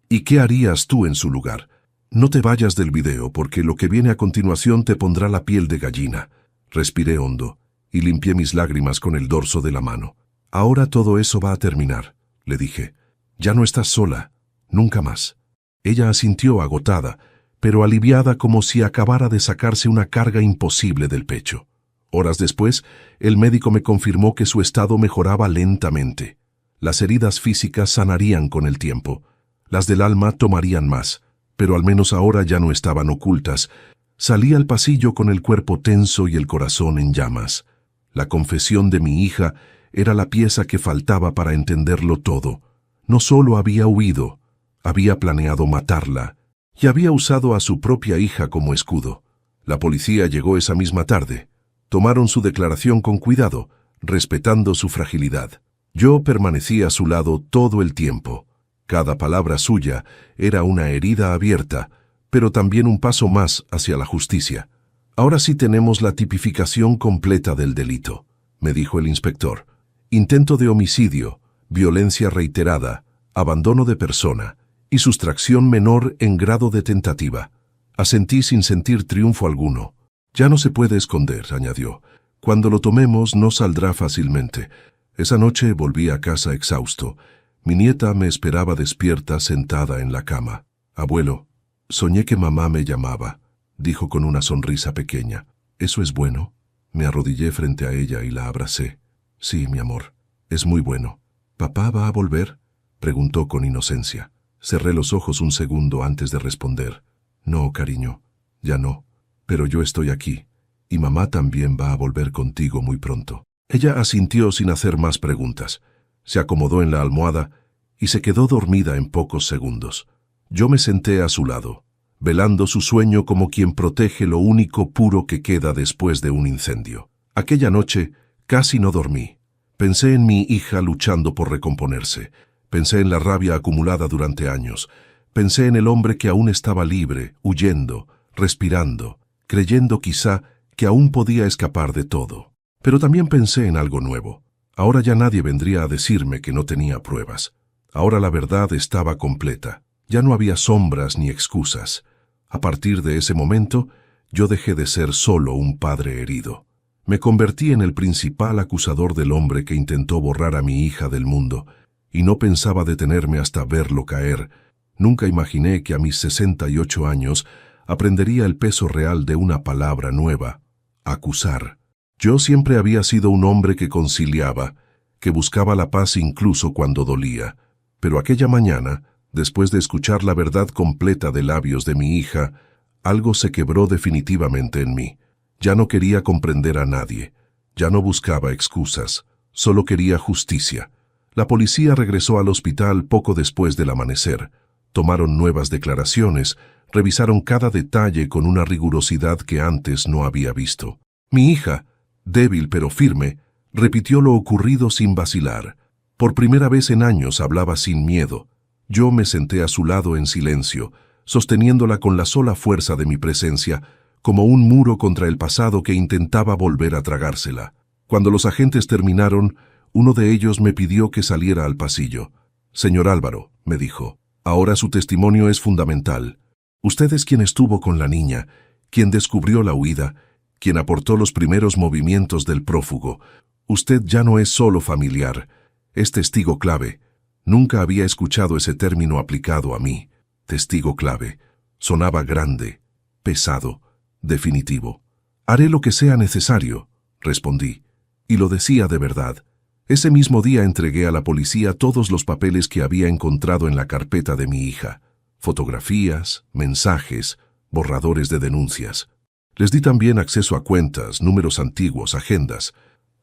y qué harías tú en su lugar. No te vayas del video porque lo que viene a continuación te pondrá la piel de gallina». Respiré hondo y limpié mis lágrimas con el dorso de la mano. «Ahora todo eso va a terminar», le dije. «Ya no estás sola. Nunca más. Ella asintió agotada, pero aliviada como si acabara de sacarse una carga imposible del pecho. Horas después, el médico me confirmó que su estado mejoraba lentamente. Las heridas físicas sanarían con el tiempo. Las del alma tomarían más, pero al menos ahora ya no estaban ocultas. Salí al pasillo con el cuerpo tenso y el corazón en llamas. La confesión de mi hija era la pieza que faltaba para entenderlo todo. No solo había huido, había planeado matarla y había usado a su propia hija como escudo. La policía llegó esa misma tarde. Tomaron su declaración con cuidado, respetando su fragilidad. Yo permanecí a su lado todo el tiempo. Cada palabra suya era una herida abierta, pero también un paso más hacia la justicia. Ahora sí tenemos la tipificación completa del delito, me dijo el inspector. Intento de homicidio, violencia reiterada, abandono de persona y sustracción menor en grado de tentativa. Asentí sin sentir triunfo alguno. Ya no se puede esconder, añadió. Cuando lo tomemos no saldrá fácilmente. Esa noche volví a casa exhausto. Mi nieta me esperaba despierta sentada en la cama. Abuelo, soñé que mamá me llamaba, dijo con una sonrisa pequeña. ¿Eso es bueno? Me arrodillé frente a ella y la abracé. Sí, mi amor, es muy bueno. ¿Papá va a volver?, preguntó con inocencia. Cerré los ojos un segundo antes de responder. No, cariño, ya no. Pero yo estoy aquí, y mamá también va a volver contigo muy pronto. Ella asintió sin hacer más preguntas. Se acomodó en la almohada y se quedó dormida en pocos segundos. Yo me senté a su lado, velando su sueño como quien protege lo único puro que queda después de un incendio. Aquella noche casi no dormí. Pensé en mi hija luchando por recomponerse. Pensé en la rabia acumulada durante años. Pensé en el hombre que aún estaba libre, huyendo, respirando, creyendo quizá que aún podía escapar de todo. Pero también pensé en algo nuevo. Ahora ya nadie vendría a decirme que no tenía pruebas. Ahora la verdad estaba completa. Ya no había sombras ni excusas. A partir de ese momento, yo dejé de ser solo un padre herido. Me convertí en el principal acusador del hombre que intentó borrar a mi hija del mundo, y no pensaba detenerme hasta verlo caer. Nunca imaginé que a mis 68 años aprendería el peso real de una palabra nueva: acusar. Yo siempre había sido un hombre que conciliaba, que buscaba la paz incluso cuando dolía. Pero aquella mañana, después de escuchar la verdad completa de labios de mi hija, algo se quebró definitivamente en mí. Ya no quería comprender a nadie. Ya no buscaba excusas. Solo quería justicia. La policía regresó al hospital poco después del amanecer. Tomaron nuevas declaraciones, revisaron cada detalle con una rigurosidad que antes no había visto. Mi hija, débil pero firme, repitió lo ocurrido sin vacilar. Por primera vez en años hablaba sin miedo. Yo me senté a su lado en silencio, sosteniéndola con la sola fuerza de mi presencia, como un muro contra el pasado que intentaba volver a tragársela. Cuando los agentes terminaron, uno de ellos me pidió que saliera al pasillo. Señor Álvaro, me dijo, ahora su testimonio es fundamental. Usted es quien estuvo con la niña, quien descubrió la huida, quien aportó los primeros movimientos del prófugo. Usted ya no es solo familiar, es testigo clave. Nunca había escuchado ese término aplicado a mí. Testigo clave. Sonaba grande, pesado, definitivo. Haré lo que sea necesario, respondí, y lo decía de verdad. Ese mismo día entregué a la policía todos los papeles que había encontrado en la carpeta de mi hija. Fotografías, mensajes, borradores de denuncias. Les di también acceso a cuentas, números antiguos, agendas.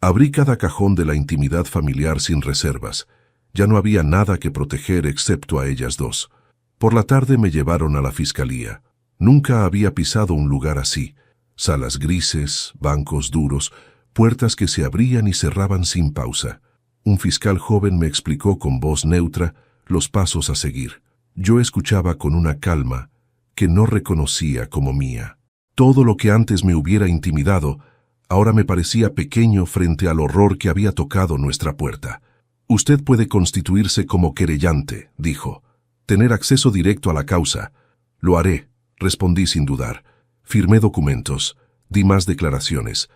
Abrí cada cajón de la intimidad familiar sin reservas. Ya no había nada que proteger excepto a ellas dos. Por la tarde me llevaron a la fiscalía. Nunca había pisado un lugar así. Salas grises, bancos duros, puertas que se abrían y cerraban sin pausa. Un fiscal joven me explicó con voz neutra los pasos a seguir. Yo escuchaba con una calma que no reconocía como mía. Todo lo que antes me hubiera intimidado, ahora me parecía pequeño frente al horror que había tocado nuestra puerta. Usted puede constituirse como querellante, dijo. Tener acceso directo a la causa. Lo haré, respondí sin dudar. Firmé documentos, di más declaraciones.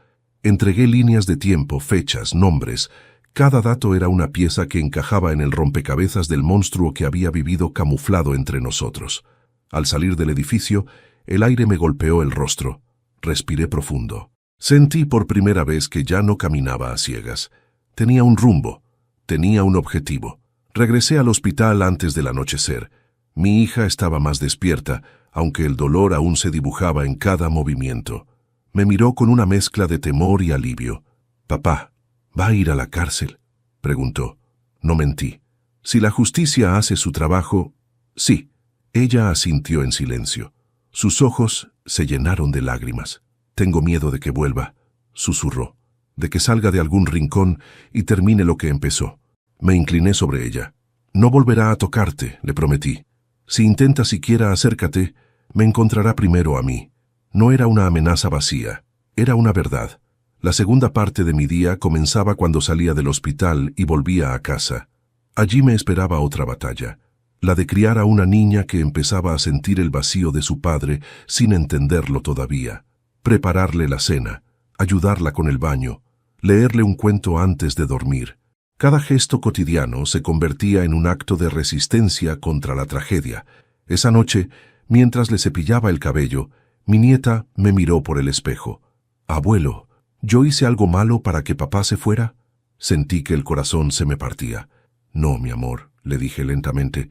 Entregué líneas de tiempo, fechas, nombres, Cada dato era una pieza que encajaba en el rompecabezas del monstruo que había vivido camuflado entre nosotros. Al salir del edificio, el aire me golpeó el rostro. Respiré profundo. Sentí por primera vez que ya no caminaba a ciegas. Tenía un rumbo, tenía un objetivo. Regresé al hospital antes del anochecer. Mi hija estaba más despierta, aunque el dolor aún se dibujaba en cada movimiento. Me miró con una mezcla de temor y alivio. «Papá, ¿va a ir a la cárcel?», preguntó. No mentí. Si la justicia hace su trabajo, sí. Ella asintió en silencio. Sus ojos se llenaron de lágrimas. «Tengo miedo de que vuelva», susurró, «de que salga de algún rincón y termine lo que empezó». Me incliné sobre ella. «No volverá a tocarte», le prometí. «Si intenta siquiera acércate, me encontrará primero a mí». No era una amenaza vacía, era una verdad. La segunda parte de mi día comenzaba cuando salía del hospital y volvía a casa. Allí me esperaba otra batalla, la de criar a una niña que empezaba a sentir el vacío de su padre sin entenderlo todavía. Prepararle la cena, ayudarla con el baño, leerle un cuento antes de dormir. Cada gesto cotidiano se convertía en un acto de resistencia contra la tragedia. Esa noche, mientras le cepillaba el cabello, mi nieta me miró por el espejo. «Abuelo, ¿yo hice algo malo para que papá se fuera?». Sentí que el corazón se me partía. «No, mi amor», le dije lentamente,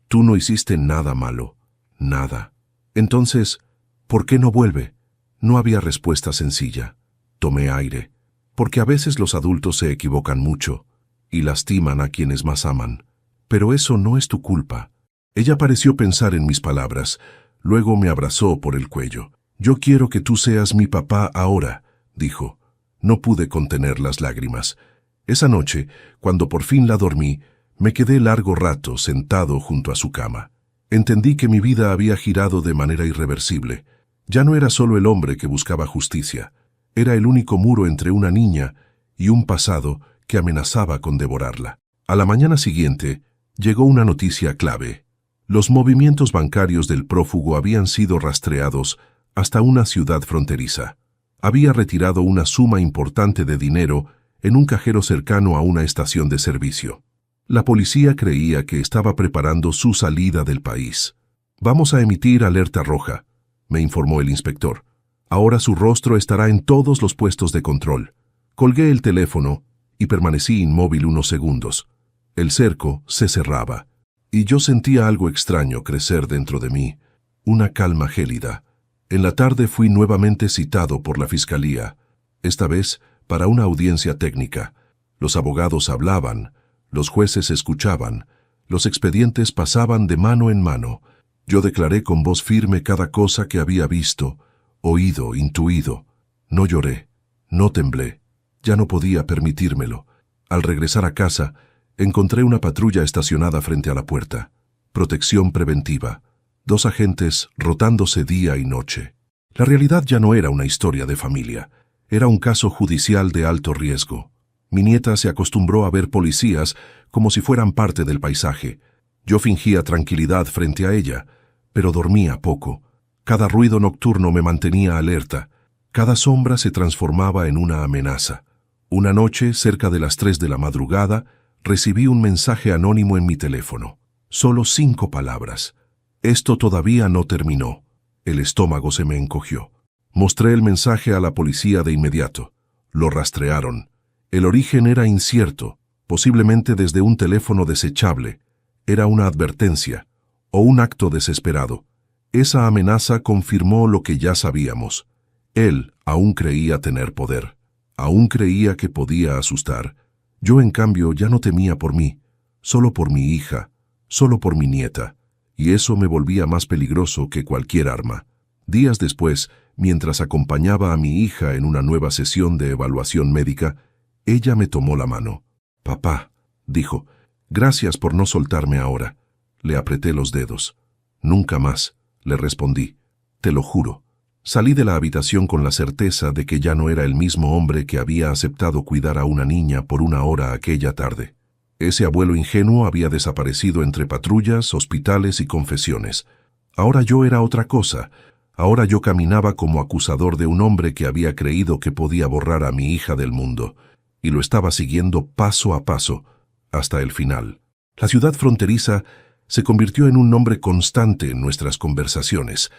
«tú no hiciste nada malo. Nada». «Entonces, ¿por qué no vuelve?». No había respuesta sencilla. Tomé aire. Porque a veces los adultos se equivocan mucho y lastiman a quienes más aman. Pero eso no es tu culpa. Ella pareció pensar en mis palabras. Luego me abrazó por el cuello. «Yo quiero que tú seas mi papá ahora», dijo. No pude contener las lágrimas. Esa noche, cuando por fin la dormí, me quedé largo rato sentado junto a su cama. Entendí que mi vida había girado de manera irreversible. Ya no era solo el hombre que buscaba justicia. Era el único muro entre una niña y un pasado que amenazaba con devorarla. A la mañana siguiente, llegó una noticia clave. Los movimientos bancarios del prófugo habían sido rastreados hasta una ciudad fronteriza. Había retirado una suma importante de dinero en un cajero cercano a una estación de servicio. La policía creía que estaba preparando su salida del país. «Vamos a emitir alerta roja», me informó el inspector. «Ahora su rostro estará en todos los puestos de control». Colgué el teléfono y permanecí inmóvil unos segundos. El cerco se cerraba, y yo sentía algo extraño crecer dentro de mí, una calma gélida. En la tarde fui nuevamente citado por la fiscalía, esta vez para una audiencia técnica. Los abogados hablaban, los jueces escuchaban, los expedientes pasaban de mano en mano. Yo declaré con voz firme cada cosa que había visto, oído, intuido. No lloré, no temblé, ya no podía permitírmelo. Al regresar a casa, encontré una patrulla estacionada frente a la puerta. Protección preventiva. 2 agentes rotándose día y noche. La realidad ya no era una historia de familia. Era un caso judicial de alto riesgo. Mi nieta se acostumbró a ver policías como si fueran parte del paisaje. Yo fingía tranquilidad frente a ella, pero dormía poco. Cada ruido nocturno me mantenía alerta. Cada sombra se transformaba en una amenaza. Una noche, cerca de las 3 de la madrugada, recibí un mensaje anónimo en mi teléfono. Solo 5 palabras. «Esto todavía no terminó». El estómago se me encogió. Mostré el mensaje a la policía de inmediato. Lo rastrearon. El origen era incierto, posiblemente desde un teléfono desechable. Era una advertencia, o un acto desesperado. Esa amenaza confirmó lo que ya sabíamos. Él aún creía tener poder. Aún creía que podía asustar. Yo, en cambio, ya no temía por mí, solo por mi hija, solo por mi nieta. Y eso me volvía más peligroso que cualquier arma. Días después, mientras acompañaba a mi hija en una nueva sesión de evaluación médica, ella me tomó la mano. «Papá», dijo, «gracias por no soltarme ahora». Le apreté los dedos. «Nunca más», le respondí. «Te lo juro». Salí de la habitación con la certeza de que ya no era el mismo hombre que había aceptado cuidar a una niña por 1 hora aquella tarde. Ese abuelo ingenuo había desaparecido entre patrullas, hospitales y confesiones. Ahora yo era otra cosa. Ahora yo caminaba como acusador de un hombre que había creído que podía borrar a mi hija del mundo. y lo estaba siguiendo paso a paso, hasta el final. La ciudad fronteriza se convirtió en un nombre constante en nuestras conversaciones.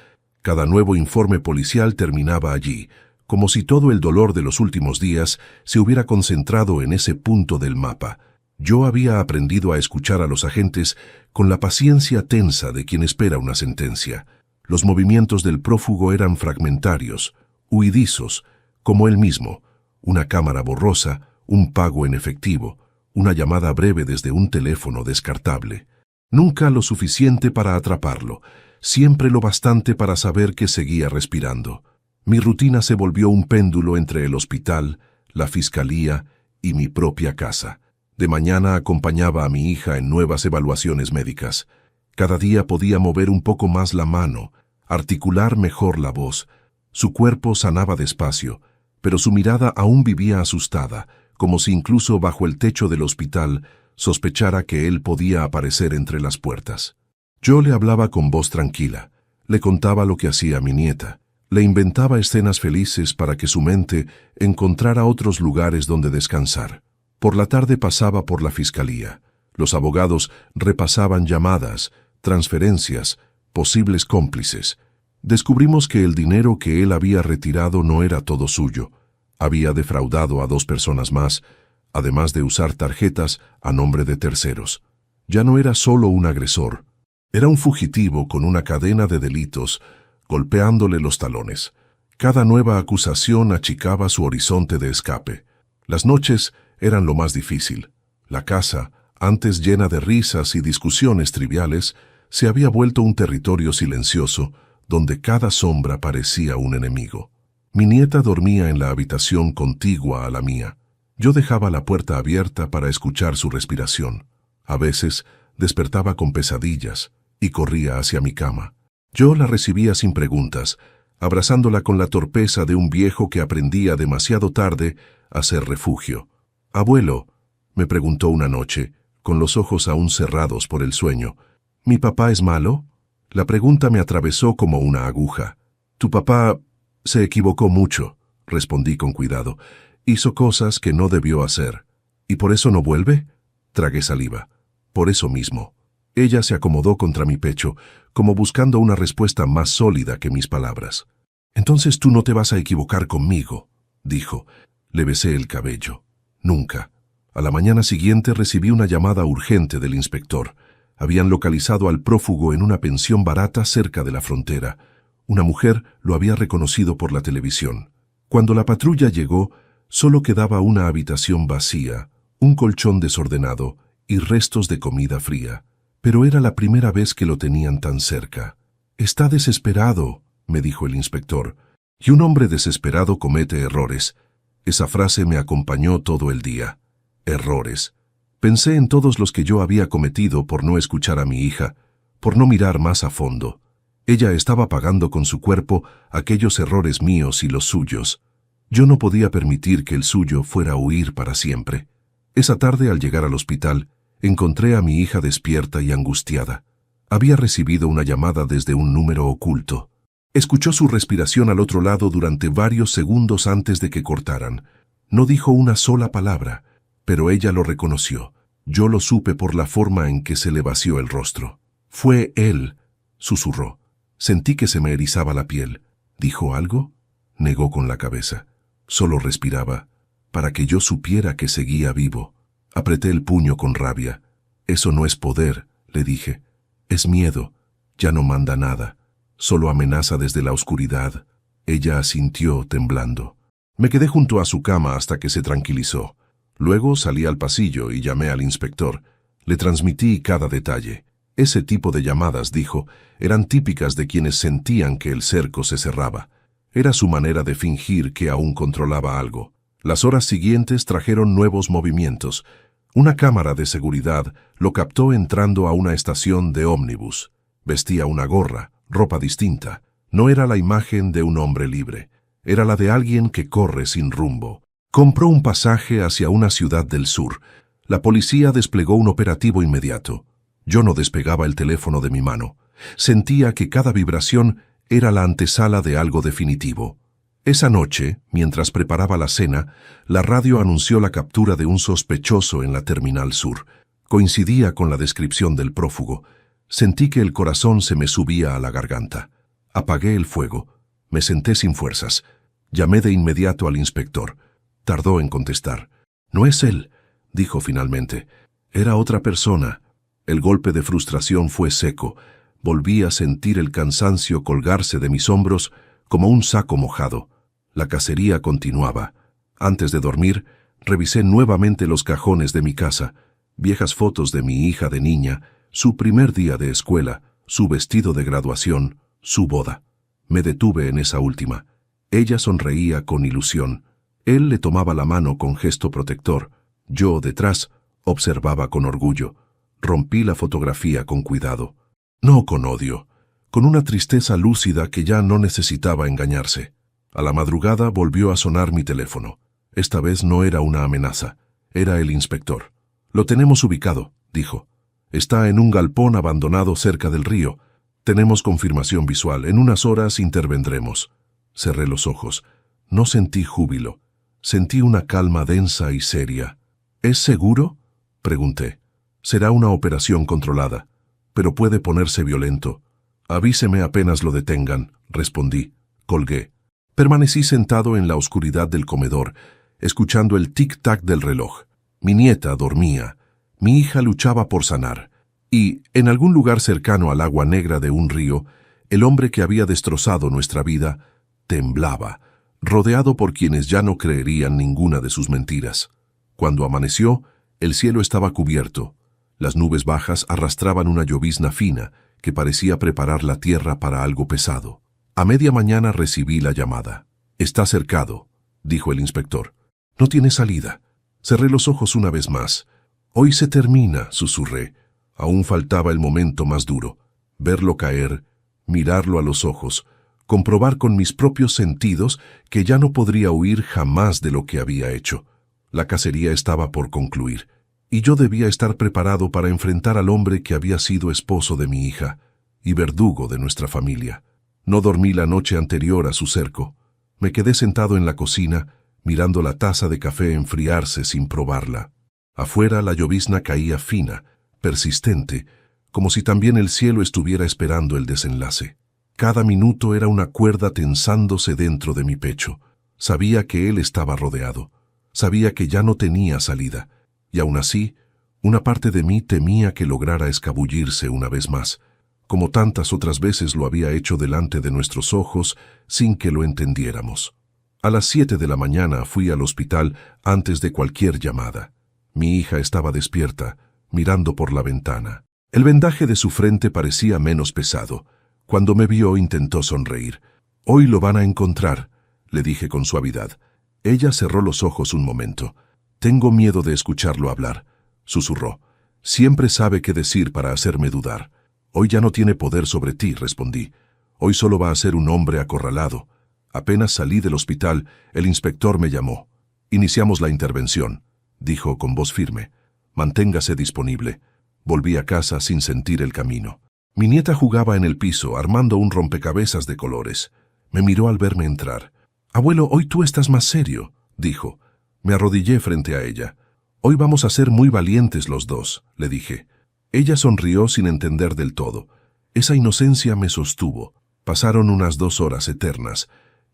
Cada nuevo informe policial terminaba allí, como si todo el dolor de los últimos días se hubiera concentrado en ese punto del mapa. Yo había aprendido a escuchar a los agentes con la paciencia tensa de quien espera una sentencia. Los movimientos del prófugo eran fragmentarios, huidizos, como él mismo. Una cámara borrosa, un pago en efectivo, una llamada breve desde un teléfono descartable. Nunca lo suficiente para atraparlo, siempre lo bastante para saber que seguía respirando. Mi rutina se volvió un péndulo entre el hospital, la fiscalía y mi propia casa. De mañana acompañaba a mi hija en nuevas evaluaciones médicas. Cada día podía mover un poco más la mano, articular mejor la voz. Su cuerpo sanaba despacio, pero su mirada aún vivía asustada, como si incluso bajo el techo del hospital sospechara que él podía aparecer entre las puertas. Yo le hablaba con voz tranquila, le contaba lo que hacía mi nieta, le inventaba escenas felices para que su mente encontrara otros lugares donde descansar. Por la tarde pasaba por la fiscalía. Los abogados repasaban llamadas, transferencias, posibles cómplices. Descubrimos que el dinero que él había retirado no era todo suyo. Había defraudado a 2 personas más, además de usar tarjetas a nombre de terceros. Ya no era solo un agresor. Era un fugitivo con una cadena de delitos, golpeándole los talones. Cada nueva acusación achicaba su horizonte de escape. Las noches eran lo más difícil. La casa, antes llena de risas y discusiones triviales, se había vuelto un territorio silencioso, donde cada sombra parecía un enemigo. Mi nieta dormía en la habitación contigua a la mía. Yo dejaba la puerta abierta para escuchar su respiración. A veces despertaba con pesadillas y corría hacia mi cama. Yo la recibía sin preguntas, abrazándola con la torpeza de un viejo que aprendía demasiado tarde a ser refugio. «Abuelo», me preguntó una noche, con los ojos aún cerrados por el sueño, «¿mi papá es malo?». La pregunta me atravesó como una aguja. «Tu papá se equivocó mucho», respondí con cuidado. «Hizo cosas que no debió hacer». «¿Y por eso no vuelve?». Tragué saliva. «Por eso mismo». Ella se acomodó contra mi pecho, como buscando una respuesta más sólida que mis palabras. «Entonces tú no te vas a equivocar conmigo», dijo. Le besé el cabello. «Nunca». A la mañana siguiente recibí una llamada urgente del inspector. Habían localizado al prófugo en una pensión barata cerca de la frontera. Una mujer lo había reconocido por la televisión. Cuando la patrulla llegó, solo quedaba una habitación vacía, un colchón desordenado y restos de comida fría. Pero era la primera vez que lo tenían tan cerca. «Está desesperado», me dijo el inspector. «Y un hombre desesperado comete errores». Esa frase me acompañó todo el día. Errores. Pensé en todos los que yo había cometido por no escuchar a mi hija, por no mirar más a fondo. Ella estaba pagando con su cuerpo aquellos errores míos y los suyos. Yo no podía permitir que el suyo fuera a huir para siempre. Esa tarde, al llegar al hospital, encontré a mi hija despierta y angustiada. Había recibido una llamada desde un número oculto. Escuchó su respiración al otro lado durante varios segundos antes de que cortaran. No dijo una sola palabra, pero ella lo reconoció. Yo lo supe por la forma en que se le vació el rostro. «Fue él», susurró. Sentí que se me erizaba la piel. «¿Dijo algo?». Negó con la cabeza. Solo respiraba, para que yo supiera que seguía vivo. Apreté el puño con rabia. «Eso no es poder», le dije. «Es miedo. Ya no manda nada. Solo amenaza desde la oscuridad». Ella asintió temblando. Me quedé junto a su cama hasta que se tranquilizó. Luego salí al pasillo y llamé al inspector. Le transmití cada detalle. Ese tipo de llamadas, dijo, eran típicas de quienes sentían que el cerco se cerraba. Era su manera de fingir que aún controlaba algo. Las horas siguientes trajeron nuevos movimientos. Una cámara de seguridad lo captó entrando a una estación de ómnibus. Vestía una gorra, ropa distinta. No era la imagen de un hombre libre. Era la de alguien que corre sin rumbo. Compró un pasaje hacia una ciudad del sur. La policía desplegó un operativo inmediato. Yo no despegaba el teléfono de mi mano. Sentía que cada vibración era la antesala de algo definitivo. Esa noche, mientras preparaba la cena, la radio anunció la captura de un sospechoso en la Terminal Sur. Coincidía con la descripción del prófugo. Sentí que el corazón se me subía a la garganta. Apagué el fuego. Me senté sin fuerzas. Llamé de inmediato al inspector. Tardó en contestar. «No es él», dijo finalmente. «Era otra persona». El golpe de frustración fue seco. Volví a sentir el cansancio colgarse de mis hombros como un saco mojado. La cacería continuaba. Antes de dormir, revisé nuevamente los cajones de mi casa. Viejas fotos de mi hija de niña, su primer día de escuela, su vestido de graduación, su boda. Me detuve en esa última. Ella sonreía con ilusión. Él le tomaba la mano con gesto protector. Yo, detrás, observaba con orgullo. Rompí la fotografía con cuidado. No con odio, con una tristeza lúcida que ya no necesitaba engañarse. A la madrugada volvió a sonar mi teléfono. Esta vez no era una amenaza, era el inspector. «Lo tenemos ubicado», dijo. «Está en un galpón abandonado cerca del río. Tenemos confirmación visual. En unas horas intervendremos». Cerré los ojos. No sentí júbilo. Sentí una calma densa y seria. «¿Es seguro?», pregunté. «Será una operación controlada, pero puede ponerse violento. Avíseme apenas lo detengan», respondí. Colgué. Permanecí sentado en la oscuridad del comedor, escuchando el tic-tac del reloj. Mi nieta dormía. Mi hija luchaba por sanar. Y, en algún lugar cercano al agua negra de un río, el hombre que había destrozado nuestra vida temblaba, rodeado por quienes ya no creerían ninguna de sus mentiras. Cuando amaneció, el cielo estaba cubierto. Las nubes bajas arrastraban una llovizna fina que parecía preparar la tierra para algo pesado. A media mañana recibí la llamada. «Está cercado», dijo el inspector. «No tiene salida». Cerré los ojos una vez más. «Hoy se termina», susurré. Aún faltaba el momento más duro. Verlo caer, mirarlo a los ojos, comprobar con mis propios sentidos que ya no podría huir jamás de lo que había hecho. La cacería estaba por concluir, y yo debía estar preparado para enfrentar al hombre que había sido esposo de mi hija y verdugo de nuestra familia. No dormí la noche anterior a su cerco. Me quedé sentado en la cocina, mirando la taza de café enfriarse sin probarla. Afuera la llovizna caía fina, persistente, como si también el cielo estuviera esperando el desenlace. Cada minuto era una cuerda tensándose dentro de mi pecho. Sabía que él estaba rodeado. Sabía que ya no tenía salida. Y aún así, una parte de mí temía que lograra escabullirse una vez más, como tantas otras veces lo había hecho delante de nuestros ojos sin que lo entendiéramos. A las 7 de la mañana fui al hospital antes de cualquier llamada. Mi hija estaba despierta, mirando por la ventana. El vendaje de su frente parecía menos pesado. Cuando me vio intentó sonreír. «Hoy lo van a encontrar», le dije con suavidad. Ella cerró los ojos un momento. «Tengo miedo de escucharlo hablar», susurró. «Siempre sabe qué decir para hacerme dudar». «Hoy ya no tiene poder sobre ti», respondí. «Hoy solo va a ser un hombre acorralado». Apenas salí del hospital, el inspector me llamó. «Iniciamos la intervención», dijo con voz firme. «Manténgase disponible». Volví a casa sin sentir el camino. Mi nieta jugaba en el piso, armando un rompecabezas de colores. Me miró al verme entrar. «Abuelo, hoy tú estás más serio», dijo. Me arrodillé frente a ella. «Hoy vamos a ser muy valientes los dos», le dije. Ella sonrió sin entender del todo. Esa inocencia me sostuvo. Pasaron unas 2 horas eternas.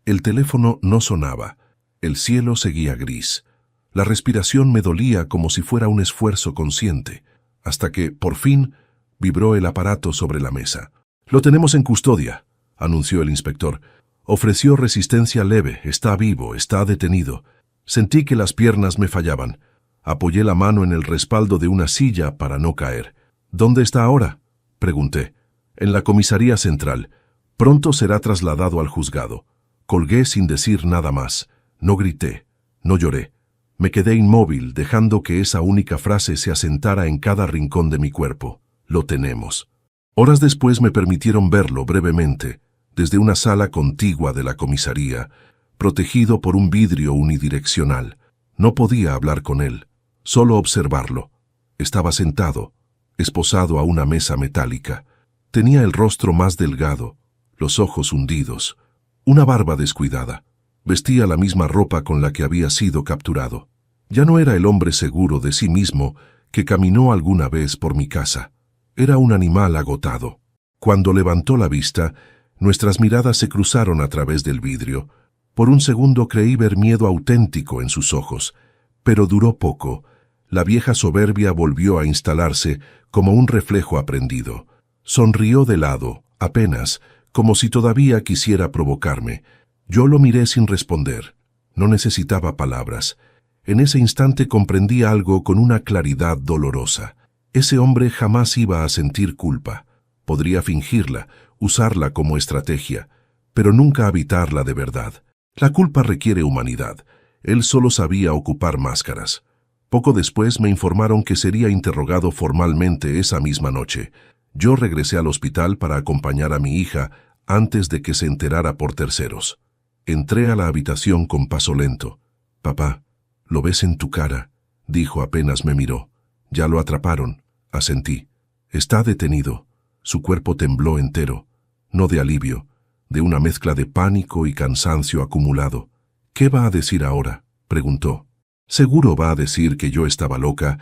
El teléfono no sonaba. El cielo seguía gris. La respiración me dolía como si fuera un esfuerzo consciente, hasta que, por fin, vibró el aparato sobre la mesa. «Lo tenemos en custodia», anunció el inspector. «Ofreció resistencia leve, está vivo, está detenido». Sentí que las piernas me fallaban. Apoyé la mano en el respaldo de una silla para no caer. «¿Dónde está ahora?», pregunté. «En la comisaría central. Pronto será trasladado al juzgado». Colgué sin decir nada más. No grité, no lloré. Me quedé inmóvil, dejando que esa única frase se asentara en cada rincón de mi cuerpo. «Lo tenemos». Horas después me permitieron verlo brevemente, desde una sala contigua de la comisaría, protegido por un vidrio unidireccional. No podía hablar con él, solo observarlo. Estaba sentado, esposado a una mesa metálica. Tenía el rostro más delgado, los ojos hundidos, una barba descuidada. Vestía la misma ropa con la que había sido capturado. Ya no era el hombre seguro de sí mismo que caminó alguna vez por mi casa. Era un animal agotado. Cuando levantó la vista, nuestras miradas se cruzaron a través del vidrio. Por un segundo creí ver miedo auténtico en sus ojos, pero duró poco. La vieja soberbia volvió a instalarse como un reflejo aprendido. Sonrió de lado, apenas, como si todavía quisiera provocarme. Yo lo miré sin responder. No necesitaba palabras. En ese instante comprendí algo con una claridad dolorosa. Ese hombre jamás iba a sentir culpa. Podría fingirla, usarla como estrategia, pero nunca habitarla de verdad. La culpa requiere humanidad. Él solo sabía ocupar máscaras. Poco después me informaron que sería interrogado formalmente esa misma noche. Yo regresé al hospital para acompañar a mi hija antes de que se enterara por terceros. Entré a la habitación con paso lento. «Papá, lo ves en tu cara», dijo apenas me miró. «Ya lo atraparon», asentí. «Está detenido». Su cuerpo tembló entero, no de alivio, de una mezcla de pánico y cansancio acumulado. «¿Qué va a decir ahora?», preguntó. «Seguro va a decir que yo estaba loca,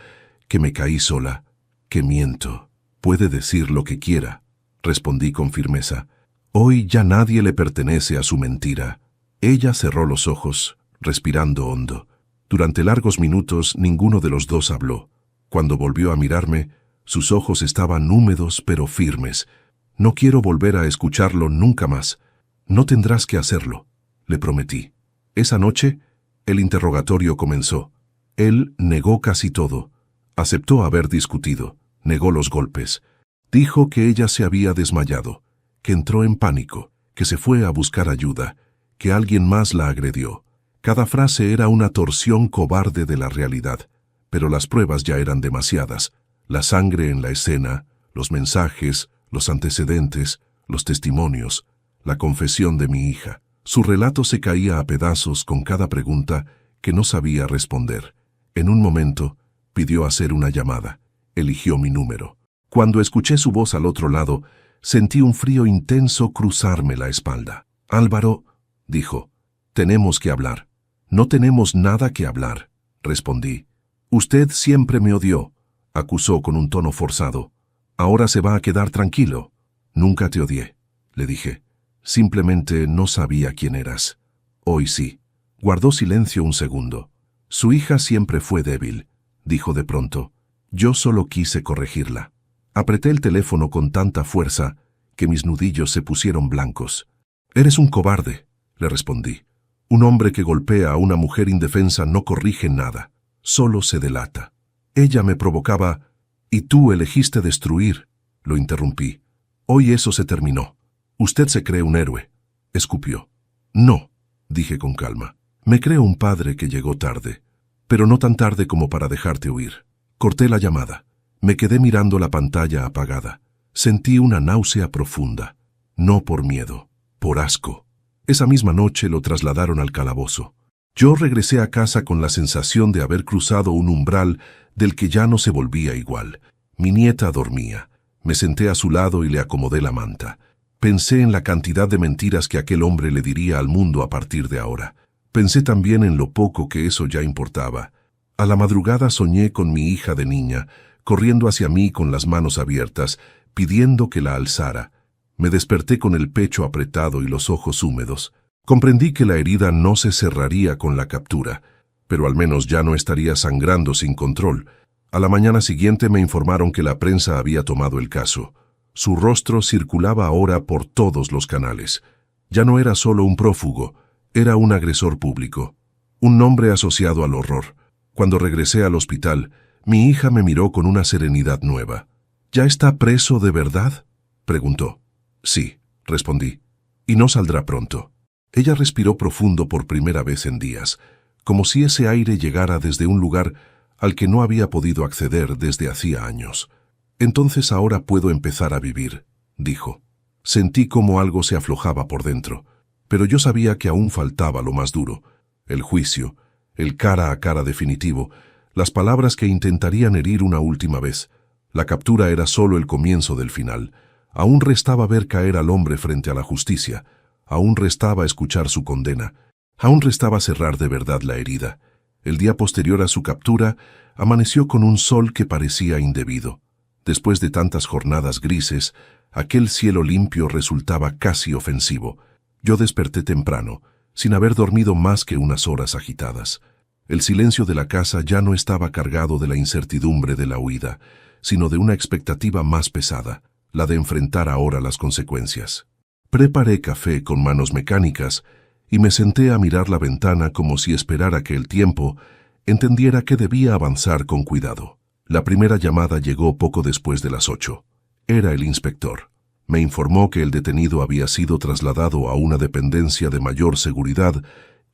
que me caí sola, que miento. Puede decir lo que quiera», respondí con firmeza. «Hoy ya nadie le pertenece a su mentira». Ella cerró los ojos, respirando hondo. Durante largos minutos ninguno de los dos habló. Cuando volvió a mirarme, sus ojos estaban húmedos pero firmes. «No quiero volver a escucharlo nunca más». «No tendrás que hacerlo», le prometí. Esa noche, el interrogatorio comenzó. Él negó casi todo. Aceptó haber discutido, negó los golpes. Dijo que ella se había desmayado, que entró en pánico, que se fue a buscar ayuda, que alguien más la agredió. Cada frase era una torsión cobarde de la realidad, pero las pruebas ya eran demasiadas. La sangre en la escena, los mensajes, los antecedentes, los testimonios, la confesión de mi hija. Su relato se caía a pedazos con cada pregunta que no sabía responder. En un momento, pidió hacer una llamada. Eligió mi número. Cuando escuché su voz al otro lado, sentí un frío intenso cruzarme la espalda. «Álvaro», dijo, «tenemos que hablar». «No tenemos nada que hablar», respondí. «Usted siempre me odió», acusó con un tono forzado. «Ahora se va a quedar tranquilo». «Nunca te odié», le dije. «Simplemente no sabía quién eras». «Hoy sí». Guardó silencio un segundo. «Su hija siempre fue débil», dijo de pronto. «Yo solo quise corregirla». Apreté el teléfono con tanta fuerza que mis nudillos se pusieron blancos. «Eres un cobarde», le respondí. «Un hombre que golpea a una mujer indefensa no corrige nada, solo se delata». Ella me provocaba, «Y tú elegiste destruir», lo interrumpí. «Hoy eso se terminó. Usted se cree un héroe», escupió. «No», dije con calma. «Me creo un padre que llegó tarde, pero no tan tarde como para dejarte huir». Corté la llamada. Me quedé mirando la pantalla apagada. Sentí una náusea profunda. No por miedo, por asco. Esa misma noche lo trasladaron al calabozo. Yo regresé a casa con la sensación de haber cruzado un umbral del que ya no se volvía igual. Mi nieta dormía. Me senté a su lado y le acomodé la manta. Pensé en la cantidad de mentiras que aquel hombre le diría al mundo a partir de ahora. Pensé también en lo poco que eso ya importaba. A la madrugada soñé con mi hija de niña, corriendo hacia mí con las manos abiertas, pidiendo que la alzara. Me desperté con el pecho apretado y los ojos húmedos. Comprendí que la herida no se cerraría con la captura, pero al menos ya no estaría sangrando sin control. A la mañana siguiente me informaron que la prensa había tomado el caso. Su rostro circulaba ahora por todos los canales. Ya no era solo un prófugo, era un agresor público, un nombre asociado al horror. Cuando regresé al hospital, mi hija me miró con una serenidad nueva. «¿Ya está preso de verdad?», preguntó. «Sí», respondí. «Y no saldrá pronto». Ella respiró profundo por primera vez en días, como si ese aire llegara desde un lugar al que no había podido acceder desde hacía años. «Entonces ahora puedo empezar a vivir», dijo. Sentí como algo se aflojaba por dentro, pero yo sabía que aún faltaba lo más duro, el juicio, el cara a cara definitivo, las palabras que intentarían herir una última vez. La captura era solo el comienzo del final. Aún restaba ver caer al hombre frente a la justicia. Aún restaba escuchar su condena. Aún restaba cerrar de verdad la herida. El día posterior a su captura, amaneció con un sol que parecía indebido. Después de tantas jornadas grises, aquel cielo limpio resultaba casi ofensivo. Yo desperté temprano, sin haber dormido más que unas horas agitadas. El silencio de la casa ya no estaba cargado de la incertidumbre de la huida, sino de una expectativa más pesada, la de enfrentar ahora las consecuencias. Preparé café con manos mecánicas y me senté a mirar la ventana como si esperara que el tiempo entendiera que debía avanzar con cuidado. La primera llamada llegó poco después de las 8. Era el inspector. Me informó que el detenido había sido trasladado a una dependencia de mayor seguridad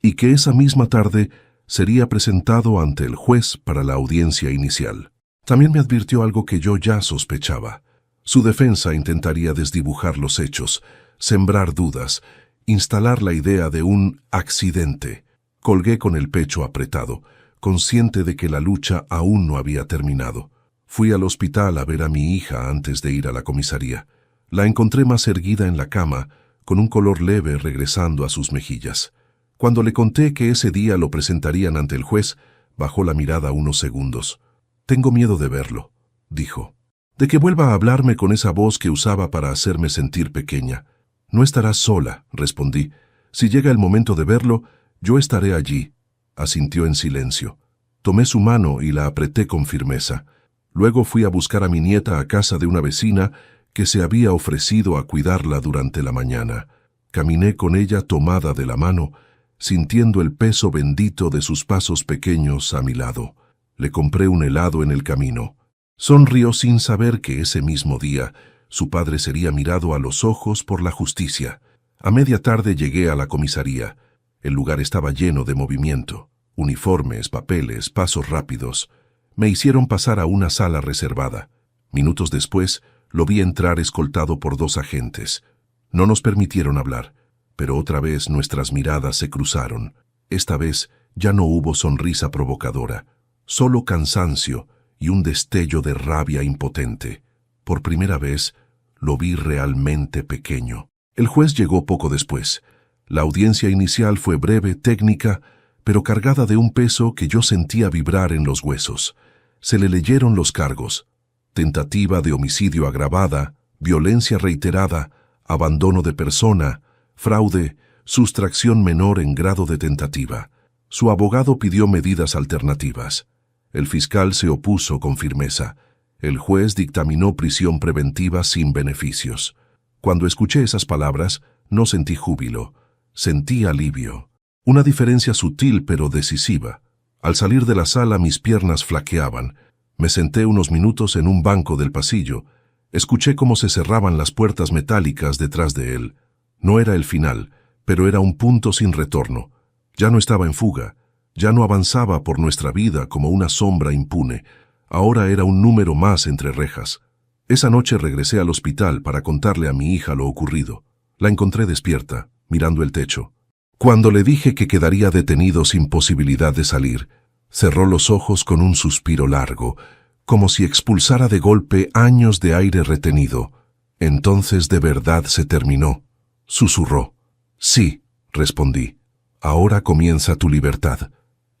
y que esa misma tarde sería presentado ante el juez para la audiencia inicial. También me advirtió algo que yo ya sospechaba. Su defensa intentaría desdibujar los hechos, sembrar dudas, instalar la idea de un accidente. Colgué con el pecho apretado, consciente de que la lucha aún no había terminado. Fui al hospital a ver a mi hija antes de ir a la comisaría. La encontré más erguida en la cama, con un color leve regresando a sus mejillas. Cuando le conté que ese día lo presentarían ante el juez, bajó la mirada unos segundos. «Tengo miedo de verlo», dijo. «De que vuelva a hablarme con esa voz que usaba para hacerme sentir pequeña». «No estarás sola», respondí. «Si llega el momento de verlo, yo estaré allí», asintió en silencio. Tomé su mano y la apreté con firmeza. Luego fui a buscar a mi nieta a casa de una vecina que se había ofrecido a cuidarla durante la mañana. Caminé con ella tomada de la mano, sintiendo el peso bendito de sus pasos pequeños a mi lado. Le compré un helado en el camino. Sonrió sin saber que ese mismo día su padre sería mirado a los ojos por la justicia. A media tarde llegué a la comisaría. El lugar estaba lleno de movimiento. Uniformes, papeles, pasos rápidos. Me hicieron pasar a una sala reservada. Minutos después, lo vi entrar escoltado por 2 agentes. No nos permitieron hablar, pero otra vez nuestras miradas se cruzaron. Esta vez ya no hubo sonrisa provocadora, solo cansancio y un destello de rabia impotente. Por primera vez, lo vi realmente pequeño. El juez llegó poco después. La audiencia inicial fue breve, técnica, pero cargada de un peso que yo sentía vibrar en los huesos. Se le leyeron los cargos: tentativa de homicidio agravada, violencia reiterada, abandono de persona, fraude, sustracción menor en grado de tentativa. Su abogado pidió medidas alternativas. El fiscal se opuso con firmeza. El juez dictaminó prisión preventiva sin beneficios. Cuando escuché esas palabras, no sentí júbilo, sentí alivio. Una diferencia sutil pero decisiva. Al salir de la sala mis piernas flaqueaban. Me senté unos minutos en un banco del pasillo. Escuché cómo se cerraban las puertas metálicas detrás de él. No era el final, pero era un punto sin retorno. Ya no estaba en fuga. Ya no avanzaba por nuestra vida como una sombra impune. Ahora era un número más entre rejas. Esa noche regresé al hospital para contarle a mi hija lo ocurrido. La encontré despierta, mirando el techo. Cuando le dije que quedaría detenido sin posibilidad de salir, cerró los ojos con un suspiro largo, como si expulsara de golpe años de aire retenido. «Entonces de verdad se terminó», susurró. «Sí», respondí. «Ahora comienza tu libertad».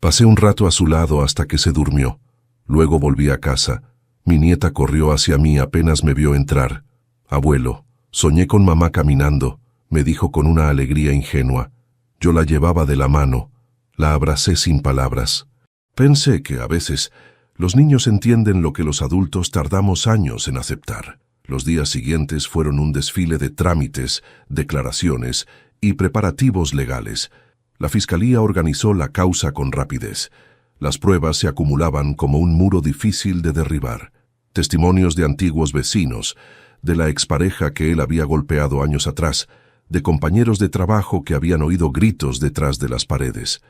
Pasé un rato a su lado hasta que se durmió. Luego volví a casa. Mi nieta corrió hacia mí apenas me vio entrar. «Abuelo, soñé con mamá caminando», me dijo con una alegría ingenua. Yo la llevaba de la mano. La abracé sin palabras. Pensé que a veces los niños entienden lo que los adultos tardamos años en aceptar. Los días siguientes fueron un desfile de trámites, declaraciones y preparativos legales. La fiscalía organizó la causa con rapidez. Las pruebas se acumulaban como un muro difícil de derribar. Testimonios de antiguos vecinos, de la expareja que él había golpeado años atrás, de compañeros de trabajo que habían oído gritos detrás de las paredes.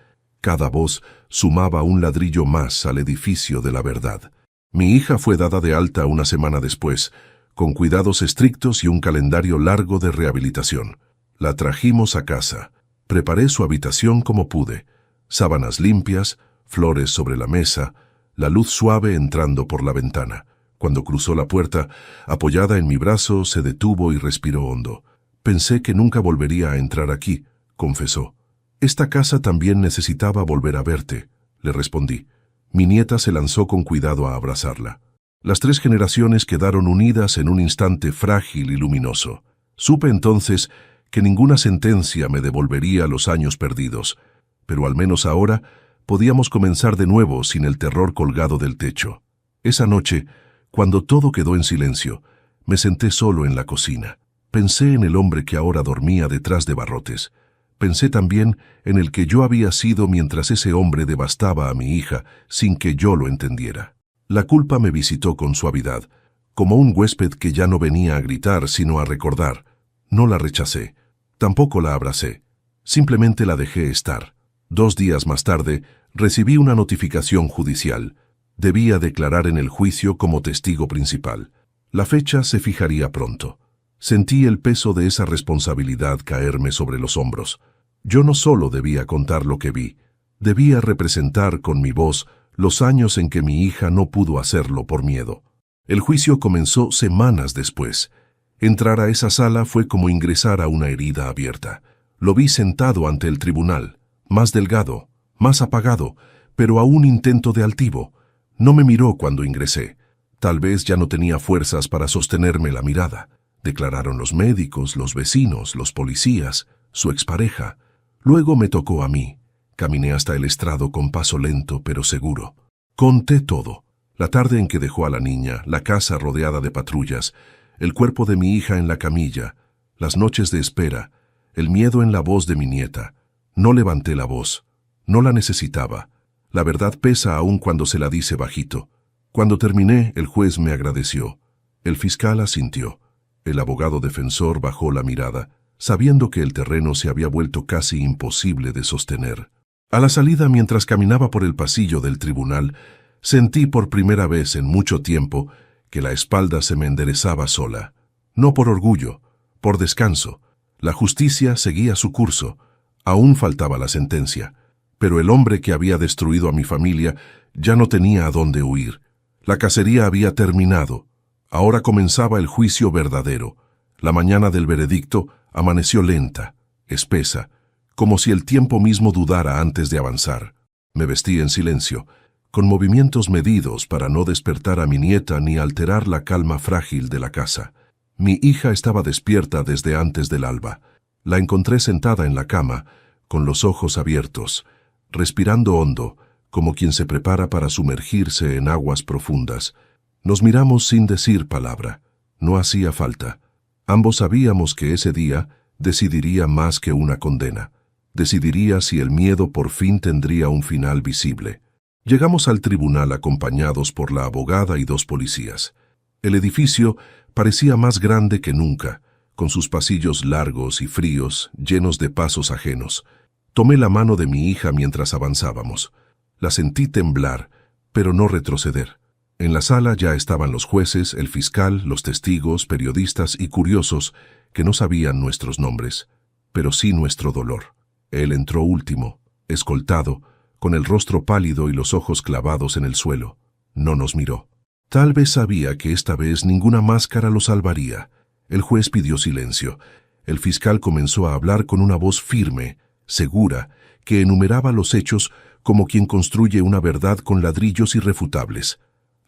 Cada voz sumaba un ladrillo más al edificio de la verdad. Mi hija fue dada de alta una semana después, con cuidados estrictos y un calendario largo de rehabilitación. La trajimos a casa. Preparé su habitación como pude. Sábanas limpias, flores sobre la mesa, la luz suave entrando por la ventana. Cuando cruzó la puerta, apoyada en mi brazo, se detuvo y respiró hondo. «Pensé que nunca volvería a entrar aquí», confesó. Esta casa también necesitaba volver a verte, le respondí. Mi nieta se lanzó con cuidado a abrazarla. Las 3 generaciones quedaron unidas en un instante frágil y luminoso. Supe entonces que ninguna sentencia me devolvería los años perdidos, pero al menos ahora podíamos comenzar de nuevo sin el terror colgado del techo. Esa noche, cuando todo quedó en silencio, me senté solo en la cocina. Pensé en el hombre que ahora dormía detrás de barrotes. Pensé también en el que yo había sido mientras ese hombre devastaba a mi hija sin que yo lo entendiera. La culpa me visitó con suavidad, como un huésped que ya no venía a gritar sino a recordar. No la rechacé, tampoco la abracé, simplemente la dejé estar. 2 días más tarde, recibí una notificación judicial. Debía declarar en el juicio como testigo principal. La fecha se fijaría pronto. Sentí el peso de esa responsabilidad caerme sobre los hombros. Yo no solo debía contar lo que vi, debía representar con mi voz los años en que mi hija no pudo hacerlo por miedo. El juicio comenzó semanas después. Entrar a esa sala fue como ingresar a una herida abierta. Lo vi sentado ante el tribunal, más delgado, más apagado, pero a un intento de altivo. No me miró cuando ingresé. Tal vez ya no tenía fuerzas para sostenerme la mirada. Declararon los médicos, los vecinos, los policías, su expareja. Luego me tocó a mí. Caminé hasta el estrado con paso lento pero seguro. Conté todo. La tarde en que dejó a la niña, la casa rodeada de patrullas, el cuerpo de mi hija en la camilla, las noches de espera, el miedo en la voz de mi nieta. No levanté la voz. No la necesitaba. La verdad pesa aún cuando se la dice bajito. Cuando terminé, el juez me agradeció. El fiscal asintió. El abogado defensor bajó la mirada, sabiendo que el terreno se había vuelto casi imposible de sostener. A la salida, mientras caminaba por el pasillo del tribunal, sentí por primera vez en mucho tiempo que la espalda se me enderezaba sola. No por orgullo, por descanso. La justicia seguía su curso. Aún faltaba la sentencia. Pero el hombre que había destruido a mi familia ya no tenía a dónde huir. La cacería había terminado. Ahora comenzaba el juicio verdadero. La mañana del veredicto amaneció lenta, espesa, como si el tiempo mismo dudara antes de avanzar. Me vestí en silencio, con movimientos medidos para no despertar a mi nieta ni alterar la calma frágil de la casa. Mi hija estaba despierta desde antes del alba. La encontré sentada en la cama, con los ojos abiertos, respirando hondo, como quien se prepara para sumergirse en aguas profundas. Nos miramos sin decir palabra. No hacía falta. Ambos sabíamos que ese día decidiría más que una condena. Decidiría si el miedo por fin tendría un final visible. Llegamos al tribunal acompañados por la abogada y 2 policías. El edificio parecía más grande que nunca, con sus pasillos largos y fríos, llenos de pasos ajenos. Tomé la mano de mi hija mientras avanzábamos. La sentí temblar, pero no retroceder. En la sala ya estaban los jueces, el fiscal, los testigos, periodistas y curiosos que no sabían nuestros nombres, pero sí nuestro dolor. Él entró último, escoltado, con el rostro pálido y los ojos clavados en el suelo. No nos miró. Tal vez sabía que esta vez ninguna máscara lo salvaría. El juez pidió silencio. El fiscal comenzó a hablar con una voz firme, segura, que enumeraba los hechos como quien construye una verdad con ladrillos irrefutables.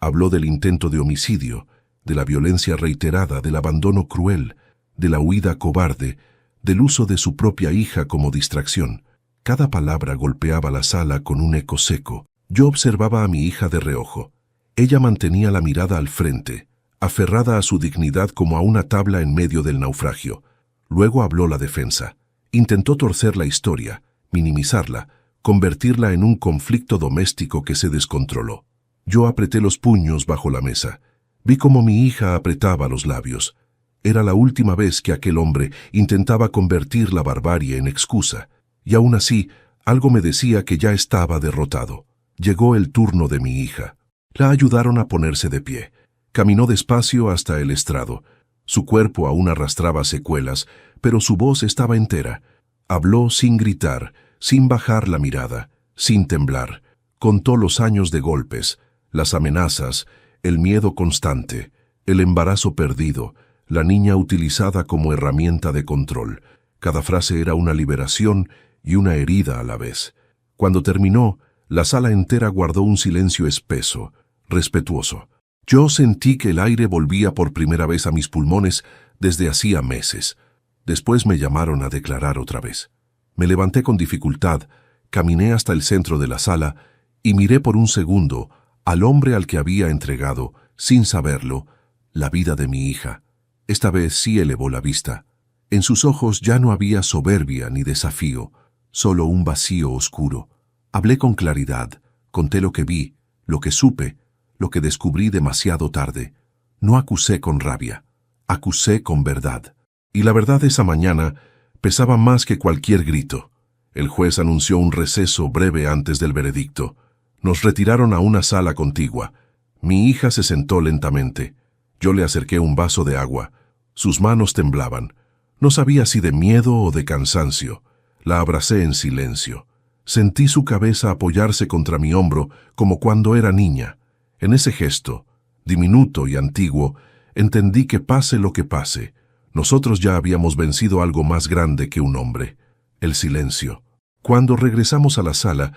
Habló del intento de homicidio, de la violencia reiterada, del abandono cruel, de la huida cobarde, del uso de su propia hija como distracción. Cada palabra golpeaba la sala con un eco seco. Yo observaba a mi hija de reojo. Ella mantenía la mirada al frente, aferrada a su dignidad como a una tabla en medio del naufragio. Luego habló la defensa. Intentó torcer la historia, minimizarla, convertirla en un conflicto doméstico que se descontroló. Yo apreté los puños bajo la mesa. Vi cómo mi hija apretaba los labios. Era la última vez que aquel hombre intentaba convertir la barbarie en excusa, y aún así, algo me decía que ya estaba derrotado. Llegó el turno de mi hija. La ayudaron a ponerse de pie. Caminó despacio hasta el estrado. Su cuerpo aún arrastraba secuelas, pero su voz estaba entera. Habló sin gritar, sin bajar la mirada, sin temblar. Contó los años de golpes, las amenazas, el miedo constante, el embarazo perdido, la niña utilizada como herramienta de control. Cada frase era una liberación y una herida a la vez. Cuando terminó, la sala entera guardó un silencio espeso, respetuoso. Yo sentí que el aire volvía por primera vez a mis pulmones desde hacía meses. Después me llamaron a declarar otra vez. Me levanté con dificultad, caminé hasta el centro de la sala y miré por un segundo al hombre al que había entregado, sin saberlo, la vida de mi hija. Esta vez sí elevó la vista. En sus ojos ya no había soberbia ni desafío, solo un vacío oscuro. Hablé con claridad, conté lo que vi, lo que supe, lo que descubrí demasiado tarde. No acusé con rabia, acusé con verdad. Y la verdad esa mañana pesaba más que cualquier grito. El juez anunció un receso breve antes del veredicto. Nos retiraron a una sala contigua. Mi hija se sentó lentamente. Yo le acerqué un vaso de agua. Sus manos temblaban. No sabía si de miedo o de cansancio. La abracé en silencio. Sentí su cabeza apoyarse contra mi hombro como cuando era niña. En ese gesto, diminuto y antiguo, entendí que pase lo que pase, nosotros ya habíamos vencido algo más grande que un hombre: el silencio. Cuando regresamos a la sala,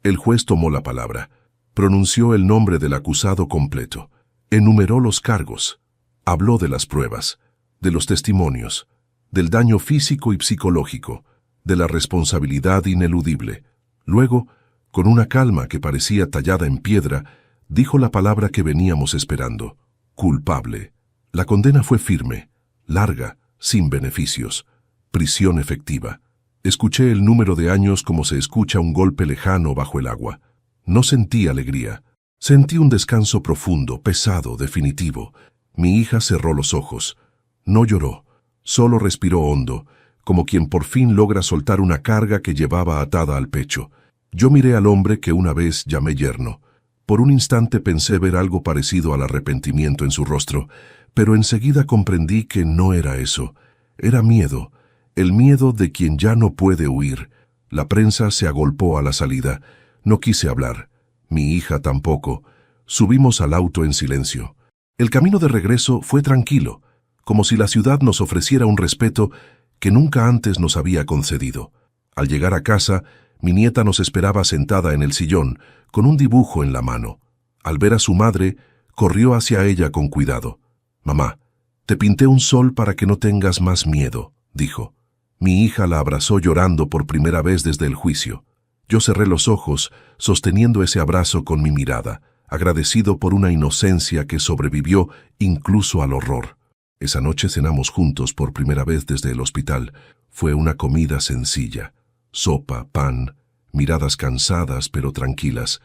el juez tomó la palabra, pronunció el nombre del acusado completo, enumeró los cargos, habló de las pruebas, de los testimonios, del daño físico y psicológico, de la responsabilidad ineludible. Luego, con una calma que parecía tallada en piedra, dijo la palabra que veníamos esperando: culpable. La condena fue firme, larga, sin beneficios, prisión efectiva. Escuché el número de años como se escucha un golpe lejano bajo el agua. No sentí alegría. Sentí un descanso profundo, pesado, definitivo. Mi hija cerró los ojos. No lloró, solo respiró hondo, como quien por fin logra soltar una carga que llevaba atada al pecho. Yo miré al hombre que una vez llamé yerno. Por un instante pensé ver algo parecido al arrepentimiento en su rostro, pero enseguida comprendí que no era eso. Era miedo, el miedo de quien ya no puede huir. La prensa se agolpó a la salida. No quise hablar. Mi hija tampoco. Subimos al auto en silencio. El camino de regreso fue tranquilo, como si la ciudad nos ofreciera un respeto que nunca antes nos había concedido. Al llegar a casa, mi nieta nos esperaba sentada en el sillón, con un dibujo en la mano. Al ver a su madre, corrió hacia ella con cuidado. «Mamá, te pinté un sol para que no tengas más miedo», dijo. Mi hija la abrazó llorando por primera vez desde el juicio. Yo cerré los ojos, sosteniendo ese abrazo con mi mirada, agradecido por una inocencia que sobrevivió incluso al horror. Esa noche cenamos juntos por primera vez desde el hospital. Fue una comida sencilla. Sopa, pan, miradas cansadas pero tranquilas.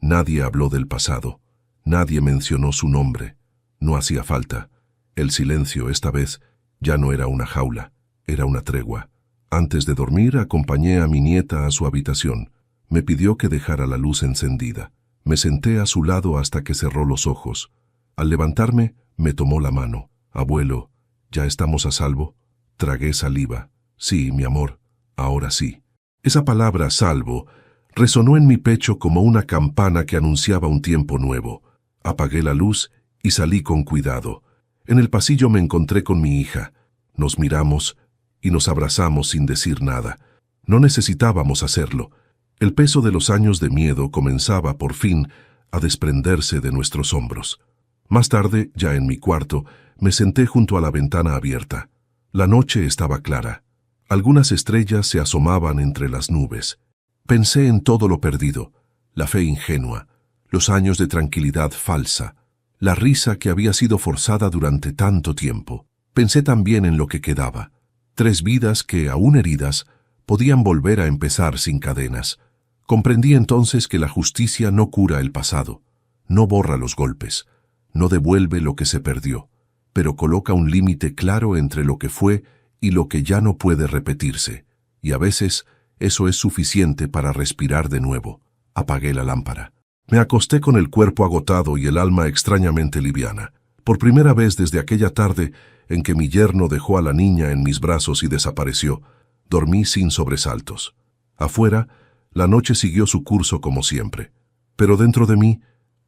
Nadie habló del pasado. Nadie mencionó su nombre. No hacía falta. El silencio, esta vez, ya no era una jaula, era una tregua. Antes de dormir, acompañé a mi nieta a su habitación. Me pidió que dejara la luz encendida. Me senté a su lado hasta que cerró los ojos. Al levantarme, me tomó la mano. «Abuelo, ¿ya estamos a salvo?» Tragué saliva. «Sí, mi amor, ahora sí». Esa palabra, salvo, resonó en mi pecho como una campana que anunciaba un tiempo nuevo. Apagué la luz y salí con cuidado. En el pasillo me encontré con mi hija. Nos miramos y nos abrazamos sin decir nada. No necesitábamos hacerlo. El peso de los años de miedo comenzaba, por fin, a desprenderse de nuestros hombros. Más tarde, ya en mi cuarto, me senté junto a la ventana abierta. La noche estaba clara. Algunas estrellas se asomaban entre las nubes. Pensé en todo lo perdido, la fe ingenua, los años de tranquilidad falsa, la risa que había sido forzada durante tanto tiempo. Pensé también en lo que quedaba. 3 vidas que, aún heridas, podían volver a empezar sin cadenas. Comprendí entonces que la justicia no cura el pasado, no borra los golpes, no devuelve lo que se perdió, pero coloca un límite claro entre lo que fue y lo que ya no puede repetirse, y a veces eso es suficiente para respirar de nuevo. Apagué la lámpara. Me acosté con el cuerpo agotado y el alma extrañamente liviana. Por primera vez desde aquella tarde en que mi yerno dejó a la niña en mis brazos y desapareció, dormí sin sobresaltos. Afuera, la noche siguió su curso como siempre, pero dentro de mí,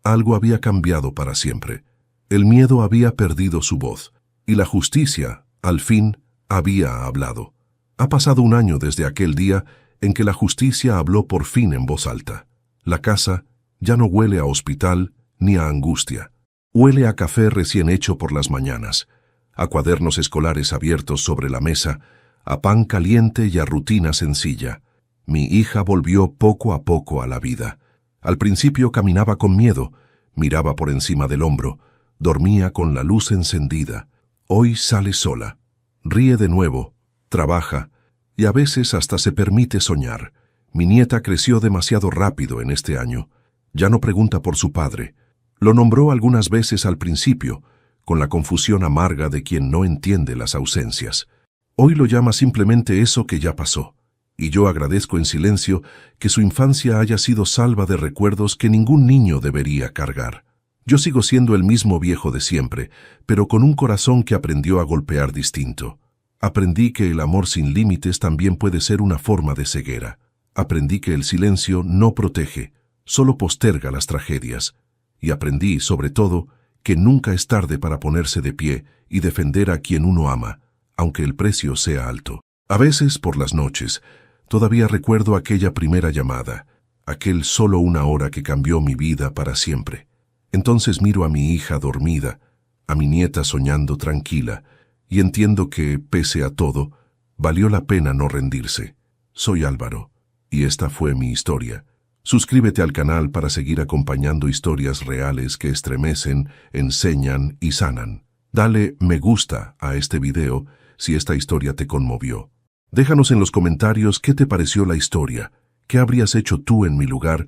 algo había cambiado para siempre. El miedo había perdido su voz, y la justicia, al fin, había hablado. Ha pasado un año desde aquel día en que la justicia habló por fin en voz alta. La casa ya no huele a hospital ni a angustia. Huele a café recién hecho por las mañanas, a cuadernos escolares abiertos sobre la mesa, a pan caliente y a rutina sencilla. Mi hija volvió poco a poco a la vida. Al principio caminaba con miedo, miraba por encima del hombro, dormía con la luz encendida. Hoy sale sola, ríe de nuevo, trabaja y a veces hasta se permite soñar. Mi nieta creció demasiado rápido en este año. Ya no pregunta por su padre. Lo nombró algunas veces al principio, con la confusión amarga de quien no entiende las ausencias. Hoy lo llama simplemente eso que ya pasó, y yo agradezco en silencio que su infancia haya sido salva de recuerdos que ningún niño debería cargar. Yo sigo siendo el mismo viejo de siempre, pero con un corazón que aprendió a golpear distinto. Aprendí que el amor sin límites también puede ser una forma de ceguera. Aprendí que el silencio no protege, solo posterga las tragedias. Y aprendí, sobre todo, que nunca es tarde para ponerse de pie y defender a quien uno ama, aunque el precio sea alto. A veces, por las noches, todavía recuerdo aquella primera llamada, aquel solo una hora que cambió mi vida para siempre. Entonces miro a mi hija dormida, a mi nieta soñando tranquila, y entiendo que, pese a todo, valió la pena no rendirse. Soy Álvaro, y esta fue mi historia. Suscríbete al canal para seguir acompañando historias reales que estremecen, enseñan y sanan. Dale me gusta a este video si esta historia te conmovió. Déjanos en los comentarios qué te pareció la historia, qué habrías hecho tú en mi lugar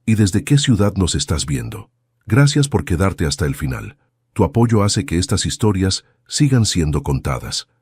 y desde qué ciudad nos estás viendo. Gracias por quedarte hasta el final. Tu apoyo hace que estas historias sigan siendo contadas.